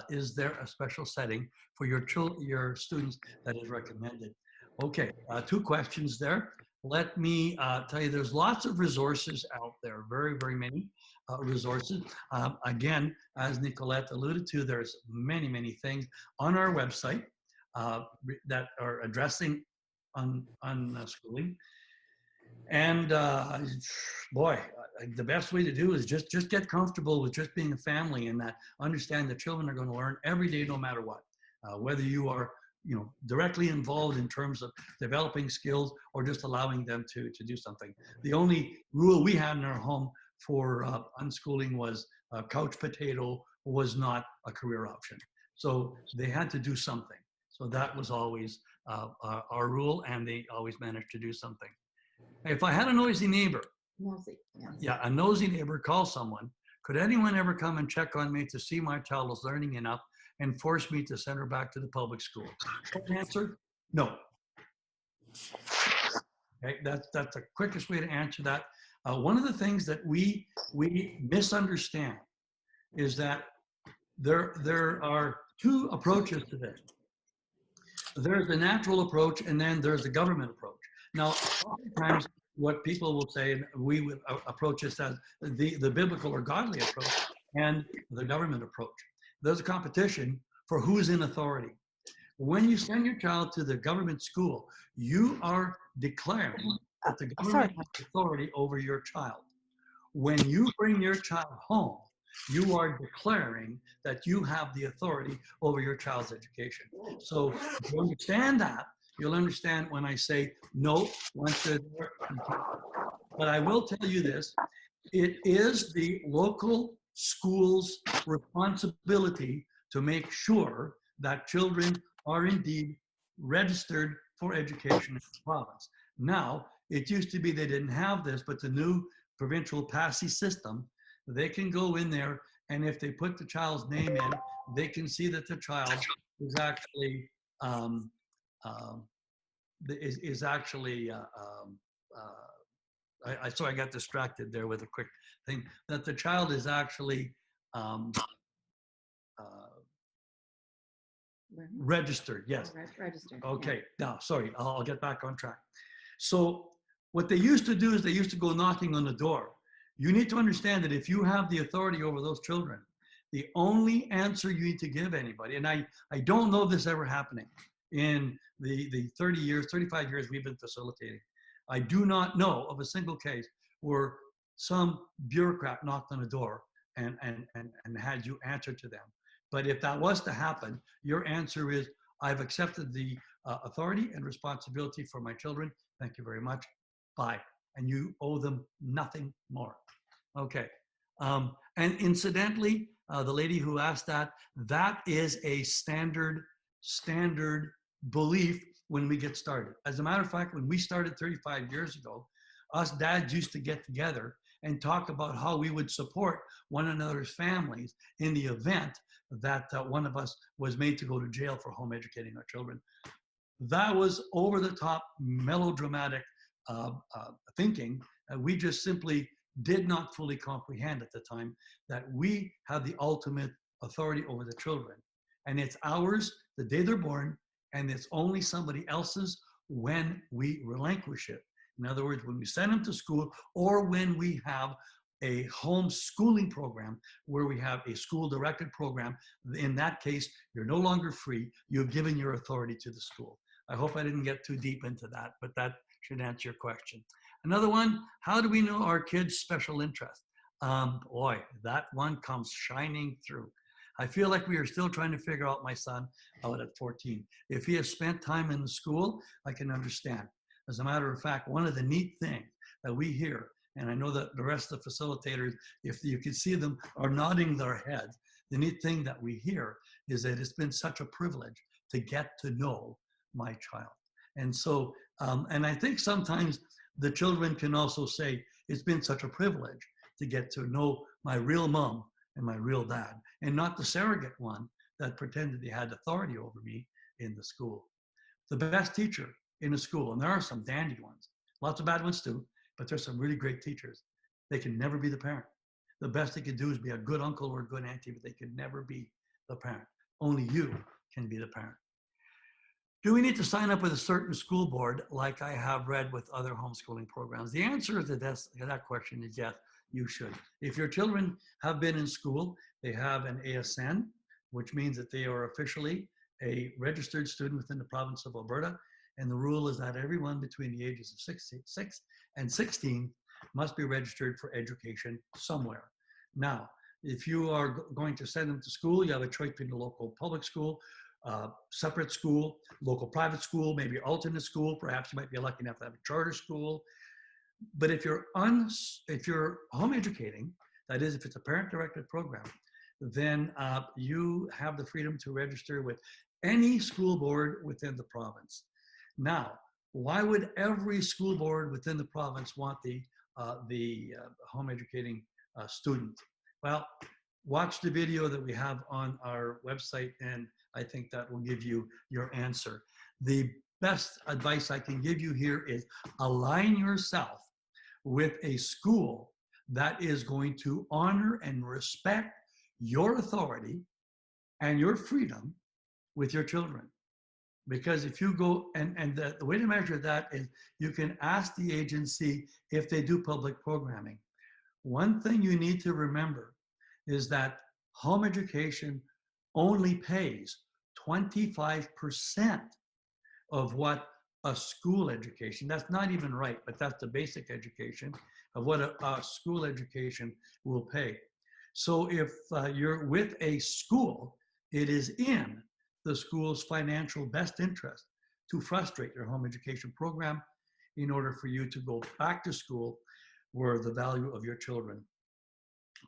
is there a special setting for your students that is recommended? Okay, 2 questions there. Let me tell you, there's lots of resources out there, very, very many resources. Again, as Nicolette alluded to, there's many, many things on our website that are addressing unschooling. And boy, the best way to do is just get comfortable with just being a family, and that understand that children are going to learn every day, no matter what, whether you are directly involved in terms of developing skills or just allowing them to do something. The only rule we had in our home for unschooling was couch potato was not a career option. So they had to do something. So that was always our rule, and they always managed to do something. If I had a noisy neighbor, a nosy neighbor, call someone. Could anyone ever come and check on me to see my child is learning enough and force me to send her back to the public school? Short answer, no. Okay, that's the quickest way to answer that. One of the things that we misunderstand is that there are 2 approaches to this. There's the natural approach, and then there's the government approach. Now, oftentimes what people will say, and we would approach this as the biblical or godly approach and the government approach. There's a competition for who's in authority. When you send your child to the government school, you are declaring that the government has authority over your child. When you bring your child home, you are declaring that you have the authority over your child's education. So if you understand that, you'll understand when I say no, once they're there. But I will tell you this, it is the local school's responsibility to make sure that children are indeed registered for education in the province. Now, it used to be they didn't have this, but the new provincial PASI system, they can go in there, and if they put the child's name in, they can see that the child is actually sorry, I got distracted there with a quick thing, that the child is actually registered, yes. Registered. Okay, now, sorry, I'll get back on track. So what they used to do is they used to go knocking on the door. You need to understand that if you have the authority over those children, the only answer you need to give anybody, and I don't know this ever happening in the 30 years, 35 years we've been facilitating. I do not know of a single case where some bureaucrat knocked on a door and had you answer to them. But if that was to happen, your answer is, I've accepted the authority and responsibility for my children. Thank you very much. Bye. And you owe them nothing more. Okay. And incidentally, the lady who asked that is a standard belief when we get started. As a matter of fact, when we started 35 years ago, us dads used to get together and talk about how we would support one another's families in the event that one of us was made to go to jail for home educating our children. That was over the top melodramatic thinking. We just simply did not fully comprehend at the time that we have the ultimate authority over the children. And it's ours the day they're born, and it's only somebody else's when we relinquish it. In other words, when we send them to school, or when we have a homeschooling program where we have a school-directed program. In that case, you're no longer free. You've given your authority to the school. I hope I didn't get too deep into that, but that should answer your question. Another one, how do we know our kids' special interest? Boy, that one comes shining through. I feel like we are still trying to figure out my son out at 14. If he has spent time in the school, I can understand. As a matter of fact, one of the neat things that we hear, and I know that the rest of the facilitators, if you can see them, are nodding their heads. the neat thing that we hear is that it's been such a privilege to get to know my child. And so, and I think sometimes the children can also say, it's been such a privilege to get to know my real mom and my real dad, and not the surrogate one that pretended they had authority over me in the school. The best teacher in a school, and there are some dandy ones, lots of bad ones too, but there's some really great teachers. They can never be the parent. The best they can do is be a good uncle or a good auntie, but they can never be the parent. Only you can be the parent. Do we need to sign up with a certain school board like I have read with other homeschooling programs? The answer to that question is yes, you should. If your children have been in school, they have an ASN, which means that they are officially a registered student within the province of Alberta. And the rule is that everyone between the ages of 6 and 16 must be registered for education somewhere. Now, if you are going to send them to school, you have a choice between a local public school, separate school, local private school, maybe alternate school. Perhaps you might be lucky enough to have a charter school. But if you're home educating, that is, if it's a parent-directed program, then you have the freedom to register with any school board within the province. Now, why would every school board within the province want the home educating student? Well, watch the video that we have on our website, and I think that will give you your answer. The best advice I can give you here is align yourself with a school that is going to honor and respect your authority and your freedom with your children. Because if you go, and the way to measure that is you can ask the agency if they do public programming. One thing you need to remember is that home education only pays 25% of what a school education, that's not even right, but that's the basic education of what a school education will pay. So if you're with a school, it is in the school's financial best interest to frustrate your home education program in order for you to go back to school where the value of your children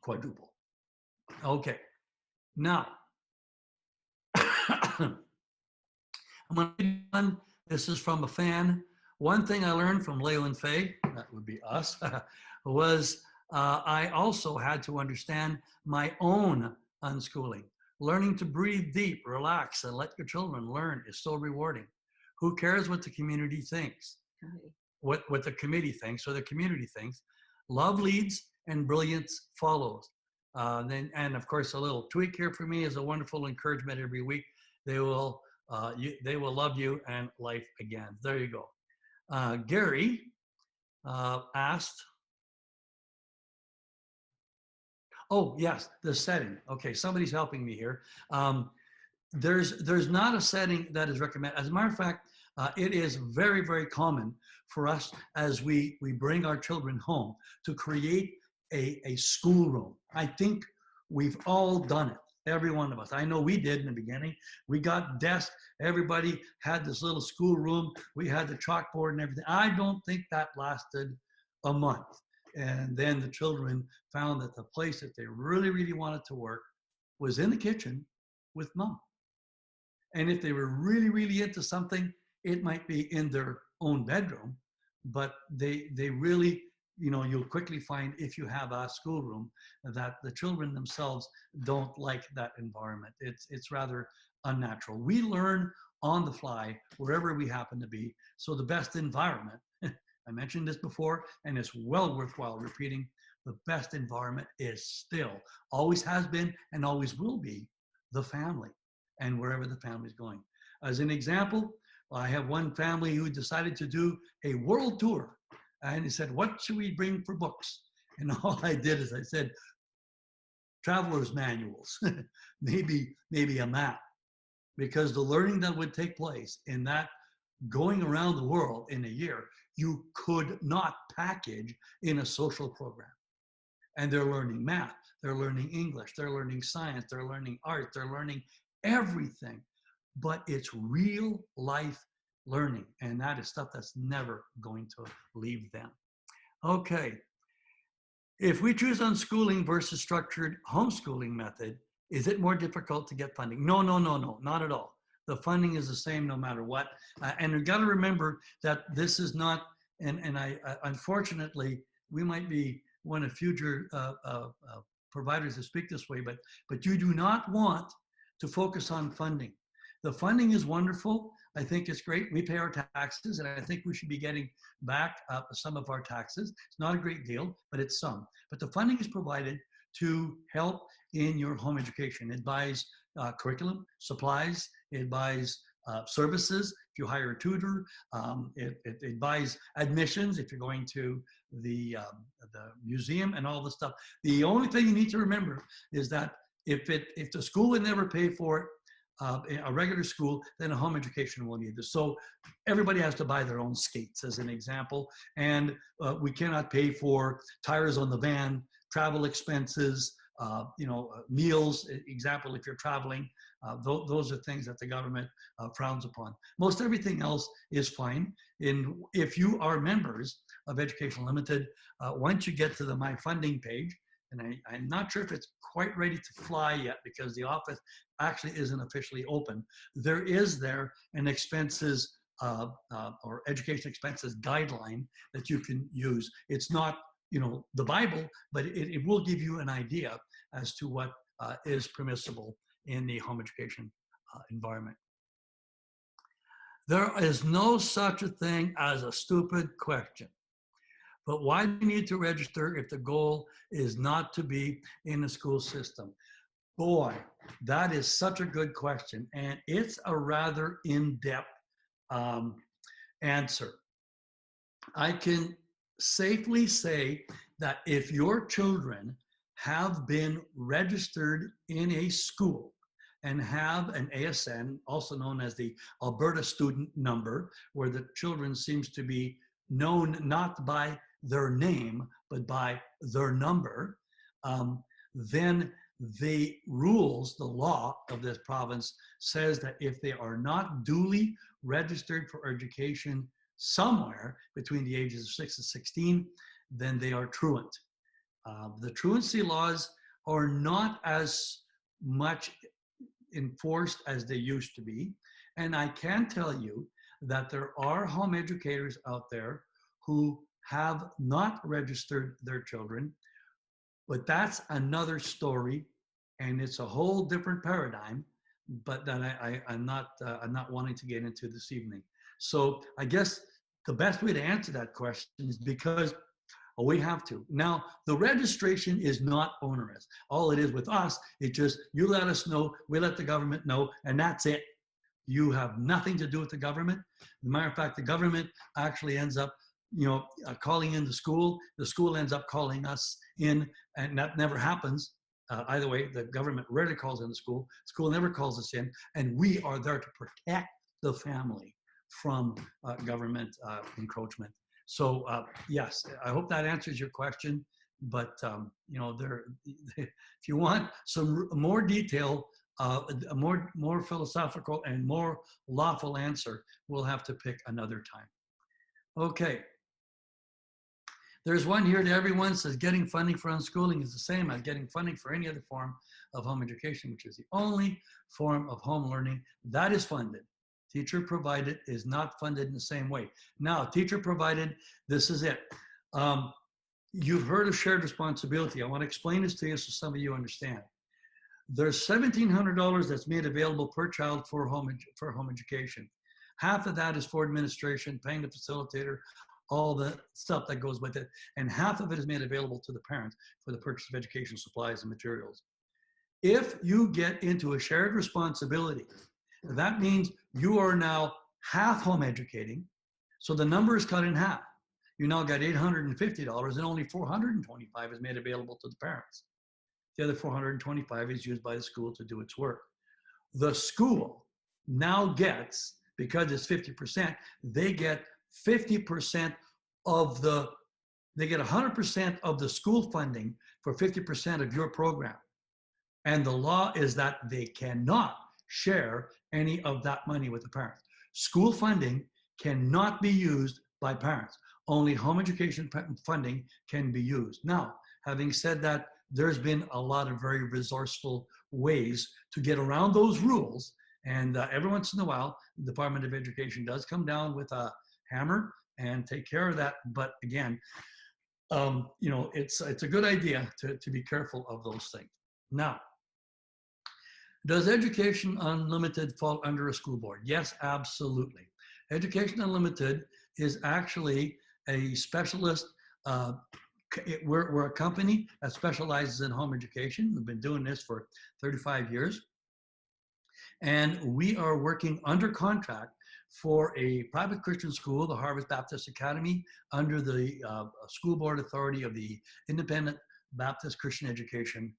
quadruple. Okay, now, I'm going to read one. This is from a fan. One thing I learned from Léo and Faye, that would be us, was I also had to understand my own unschooling. Learning to breathe deep, relax, and let your children learn is so rewarding. Who cares what the community thinks? What the committee thinks or the community thinks? Love leads and brilliance follows. And of course, a little tweak here for me is a wonderful encouragement every week. They will love you and life again. There you go. Gary asked, oh yes, the setting. Okay, somebody's helping me here. There's not a setting that is recommended. As a matter of fact, it is very, very common for us as we bring our children home to create a schoolroom. I think we've all done it, every one of us. I know we did in the beginning. We got desks, everybody had this little schoolroom. We had the chalkboard and everything. I don't think that lasted a month. And then the children found that the place that they really, really wanted to work was in the kitchen with mom. And if they were really, really into something, it might be in their own bedroom, but they really, you'll quickly find if you have a schoolroom that the children themselves don't like that environment. It's rather unnatural. We learn on the fly wherever we happen to be. So the best environment, I mentioned this before, and it's well worthwhile repeating, the best environment is still, always has been, and always will be the family and wherever the family is going. As an example, I have one family who decided to do a world tour. And he said, what should we bring for books? And all I did is I said, traveler's manuals, maybe a map, because the learning that would take place in that going around the world in a year, you could not package in a social program. And they're learning math, they're learning English, they're learning science, they're learning art, they're learning everything. But it's real life learning, and that is stuff that's never going to leave them. Okay, if we choose unschooling versus structured homeschooling method, Is it more difficult to get funding? No, no, no, no, not at all. The funding is the same no matter what. And we've got to remember that this is not, and I unfortunately, we might be one of future providers that speak this way, but you do not want to focus on funding. The funding is wonderful. I think it's great. We pay our taxes, and I think we should be getting back some of our taxes. It's not a great deal, but it's some. But the funding is provided to help in your home education. It buys curriculum, supplies, it buys services if you hire a tutor, it buys admissions if you're going to the museum and all this stuff. The only thing you need to remember is that if the school would never pay for it, a regular school, then a home education will need this. So everybody has to buy their own skates, as an example, and we cannot pay for tires on the van, travel expenses, meals. Example, if you're traveling, those are things that the government frowns upon. Most everything else is fine. If you are members of Education Limited, once you get to the My Funding page, and I'm not sure if it's quite ready to fly yet because the office actually isn't officially open. There is an expenses or education expenses guideline that you can use. It's not, the Bible, but it will give you an idea as to what is permissible in the home education environment. There is no such a thing as a stupid question. But why do you need to register if the goal is not to be in the school system? Boy, that is such a good question. And it's a rather in-depth answer. I can safely say that if your children have been registered in a school and have an ASN, also known as the Alberta Student Number, where the children seems to be known not by their name, but by their number, then the rules, the law of this province says that if they are not duly registered for education somewhere between the ages of 6 and 16, then they are truant. The truancy laws are not as much enforced as they used to be. And I can tell you that there are home educators out there who have not registered their children, but that's another story, and it's a whole different paradigm, but that I'm not wanting to get into this evening. So I guess the best way to answer that question is because we have to. Now, the registration is not onerous. All it is with us, it's just you let us know, we let the government know, and that's it. You have nothing to do with the government. As a matter of fact, the government actually ends up calling in the school ends up calling us in, and that never happens. Either way, the government rarely calls in the school never calls us in, and we are there to protect the family from government encroachment. So yes, I hope that answers your question, but if you want some more detail, a more philosophical and more lawful answer, we'll have to pick another time. Okay. There's one here to everyone, says getting funding for unschooling is the same as getting funding for any other form of home education, which is the only form of home learning that is funded. Teacher provided is not funded in the same way. Now, teacher provided, this is it. You've heard of shared responsibility. I want to explain this to you so some of you understand. There's $1,700 that's made available per child for home education. Half of that is for administration, paying the facilitator, all the stuff that goes with it, and half of it is made available to the parents for the purchase of educational supplies and materials. If you get into a shared responsibility, that means you are now half home educating, so the number is cut in half. You now got $850 and only $425 is made available to the parents. The other $425 is used by the school to do its work. The school now gets, because it's 50%, they get 50% of they get 100% of the school funding for 50% of your program. And the law is that they cannot share any of that money with the parents. School funding cannot be used by parents. Only home education funding can be used. Now, having said that, there's been a lot of very resourceful ways to get around those rules. And every once in a while, the Department of Education does come down with a hammer and take care of that. But again, you know, it's a good idea to be careful of those things. Now, does Education Unlimited fall under a school board? Yes, absolutely. Education Unlimited is actually a specialist. We're a company that specializes in home education. We've been doing this for 35 years. And we are working under contract for a private Christian school, the Harvest Baptist Academy, under the school board authority of the Independent Baptist Christian Education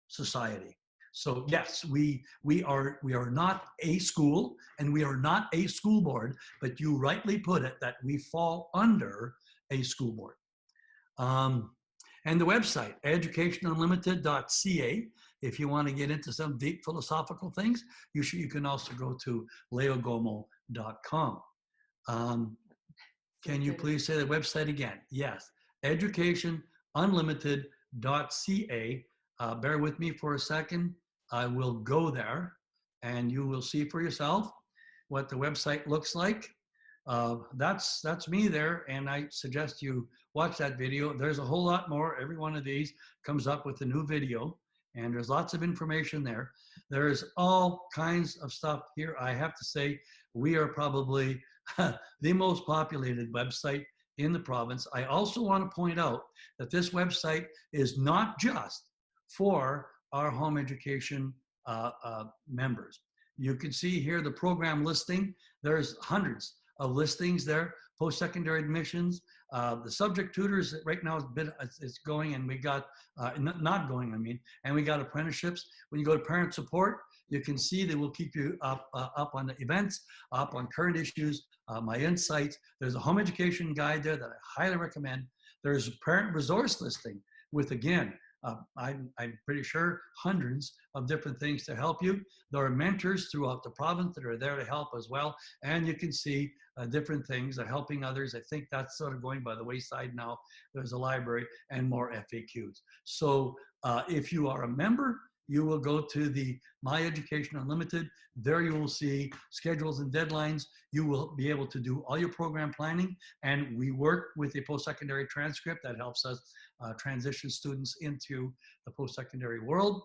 Society. So yes, we are not a school and we are not a school board, but you rightly put it that we fall under a school board. And the website, educationunlimited.ca. If you want to get into some deep philosophical things, you can also go to leogaumont.com. Can you please say the website again? Yes, educationunlimited.ca. Bear with me for a second. I will go there and you will see for yourself what the website looks like. That's me there, and I suggest you watch that video. There's a whole lot more. Every one of these comes up with a new video, and there's lots of information there. There's all kinds of stuff here. I have to say, we are probably the most populated website in the province. I also want to point out that this website is not just for our home education members. You can see here the program listing. There's hundreds of listings there. Post-secondary admissions, the subject tutors right now it's going, and we got not going, I mean, and we got apprenticeships. When you go to parent support, you can see they will keep you up on the events, up on current issues, my insights. There's a home education guide there that I highly recommend. There's a parent resource listing with, again, I'm pretty sure hundreds of different things to help you. There are mentors throughout the province that are there to help as well. And you can see different things are helping others. I think that's sort of going by the wayside now. There's a library and more FAQs. So if you are a member, you will go to the My Education Unlimited. There you will see schedules and deadlines. You will be able to do all your program planning. And we work with a post-secondary transcript that helps us transition students into the post-secondary world.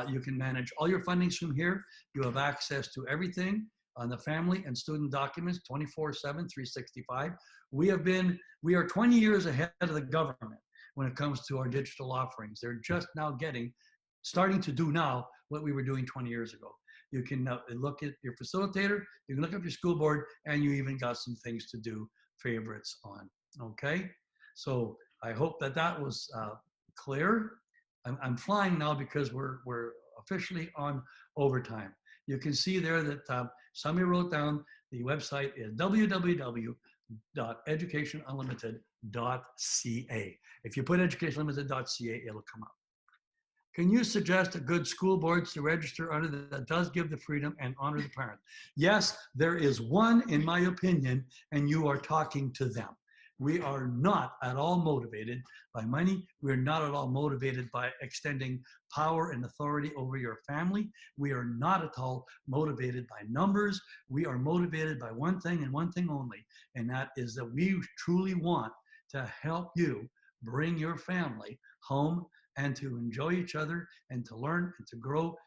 You can manage all your fundings from here. You have access to everything on the family and student documents 24/7, 365. We are 20 years ahead of the government when it comes to our digital offerings. They're just now starting to do now what we were doing 20 years ago. You can look at your facilitator, you can look up your school board, and you even got some things to do favorites on, okay? So I hope that was clear. I'm flying now because we're officially on overtime. You can see there that somebody wrote down the website is www.educationunlimited.ca. If you put educationunlimited.ca, it'll come up. Can you suggest a good school boards to register under that does give the freedom and honor the parent? Yes, there is one, in my opinion, and you are talking to them. We are not at all motivated by money. We're not at all motivated by extending power and authority over your family. We are not at all motivated by numbers. We are motivated by one thing and one thing only, and that is that we truly want to help you bring your family home and to enjoy each other and to learn and to grow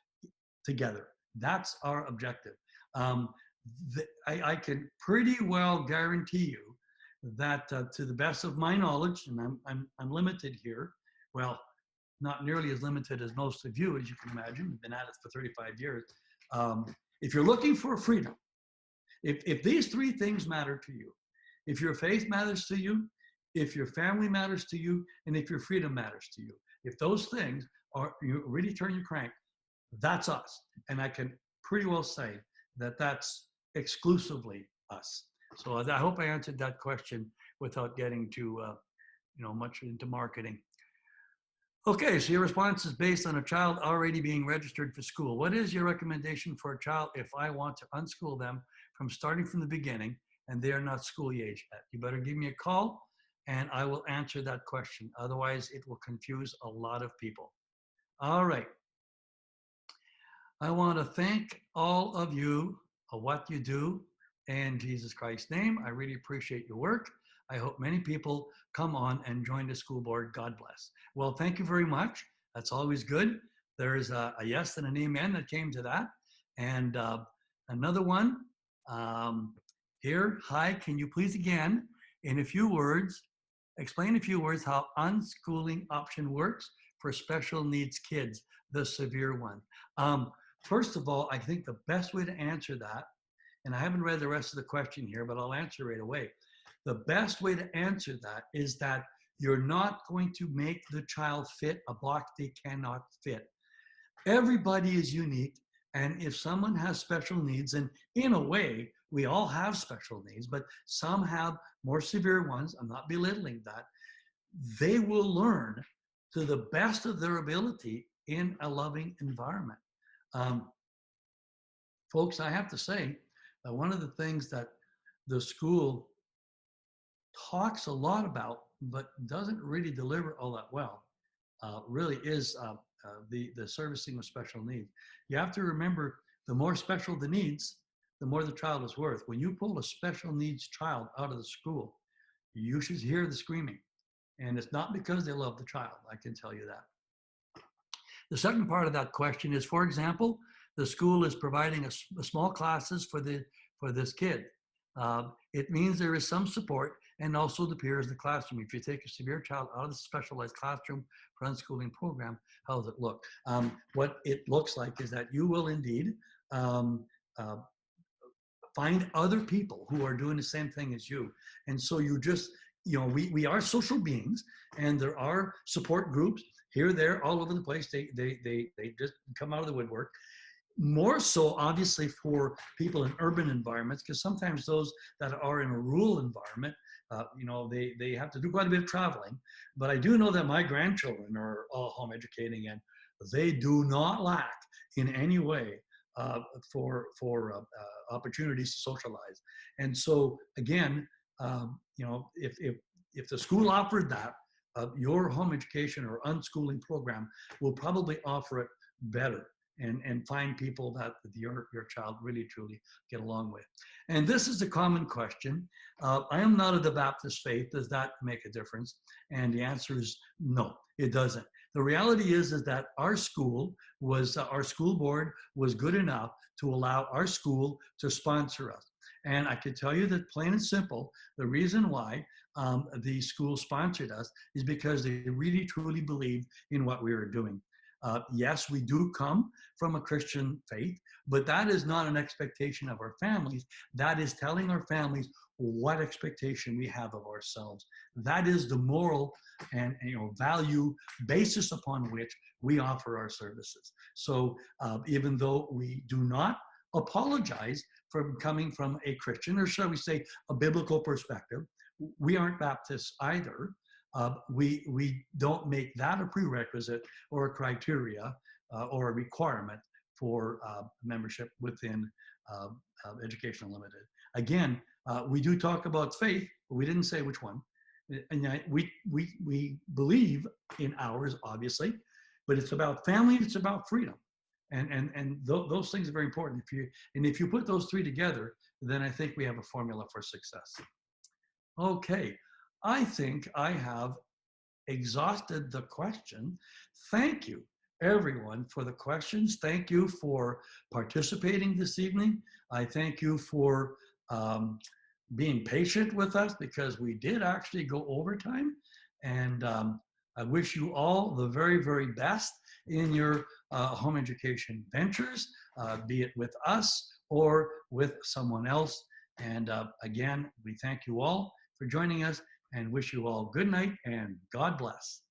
together. That's our objective. I can pretty well guarantee you that to the best of my knowledge, and I'm limited here, well, not nearly as limited as most of you, as you can imagine. We've been at it for 35 years. If you're looking for freedom, if these three things matter to you, if your faith matters to you, if your family matters to you, and if your freedom matters to you, if those things are, you really turn your crank, that's us. And I can pretty well say that that's exclusively us. So I hope I answered that question without getting too much into marketing. Okay, so your response is based on a child already being registered for school. What is your recommendation for a child if I want to unschool them from starting from the beginning and they are not school age yet? You better give me a call and I will answer that question. Otherwise, it will confuse a lot of people. All right. I want to thank all of you for what you do in Jesus Christ's name. I really appreciate your work. I hope many people come on and join the school board. God bless. Well, thank you very much. That's always good. There's a yes and an amen that came to that. And another one here. Hi, can you please again, in a few words, explain a few words how unschooling option works for special needs kids, the severe one. First of all, I think the best way to answer that, and I haven't read the rest of the question here, but I'll answer right away. The best way to answer that is that you're not going to make the child fit a box they cannot fit. Everybody is unique. And if someone has special needs, and in a way, we all have special needs, but some have more severe ones, I'm not belittling that, they will learn to the best of their ability in a loving environment. Folks, I have to say that one of the things that the school talks a lot about, but doesn't really deliver all that well, really is the servicing of special needs. You have to remember, the more special the needs, the more the child is worth. When you pull a special needs child out of the school, you should hear the screaming. And it's not because they love the child, I can tell you that. The second part of that question is, for example, the school is providing a small classes for this kid. It means there is some support and also the peers in the classroom. If you take a severe child out of the specialized classroom for unschooling program, how does it look? What it looks like is that you will indeed find other people who are doing the same thing as you. And so you just, we are social beings, and there are support groups here, there, all over the place. They just come out of the woodwork. More so, obviously, for people in urban environments, because sometimes those that are in a rural environment, they have to do quite a bit of traveling. But I do know that my grandchildren are all home educating, and they do not lack in any way for opportunities to socialize. And so, again, if the school offered that, your home education or unschooling program will probably offer it better. And find people that your child really truly get along with. And this is a common question. I am not of the Baptist faith. Does that make a difference? And the answer is no, it doesn't. The reality is that our school board was good enough to allow our school to sponsor us. And I can tell you that, plain and simple, the reason why the school sponsored us is because they really truly believed in what we were doing. Yes, we do come from a Christian faith, but that is not an expectation of our families. That is telling our families what expectation we have of ourselves. That is the moral and value basis upon which we offer our services. So even though we do not apologize for coming from a Christian, or shall we say a biblical perspective, we aren't Baptists either. We don't make that a prerequisite or a criteria or a requirement for membership within Education Unlimited. Again, we do talk about faith, but we didn't say which one. And we believe in ours, obviously, but it's about family, it's about freedom. And those things are very important. If you put those three together, then I think we have a formula for success. Okay. I think I have exhausted the question. Thank you, everyone, for the questions. Thank you for participating this evening. I thank you for being patient with us, because we did actually go overtime. And I wish you all the very, very best in your home education ventures, be it with us or with someone else. And again, we thank you all for joining us, and wish you all good night and God bless.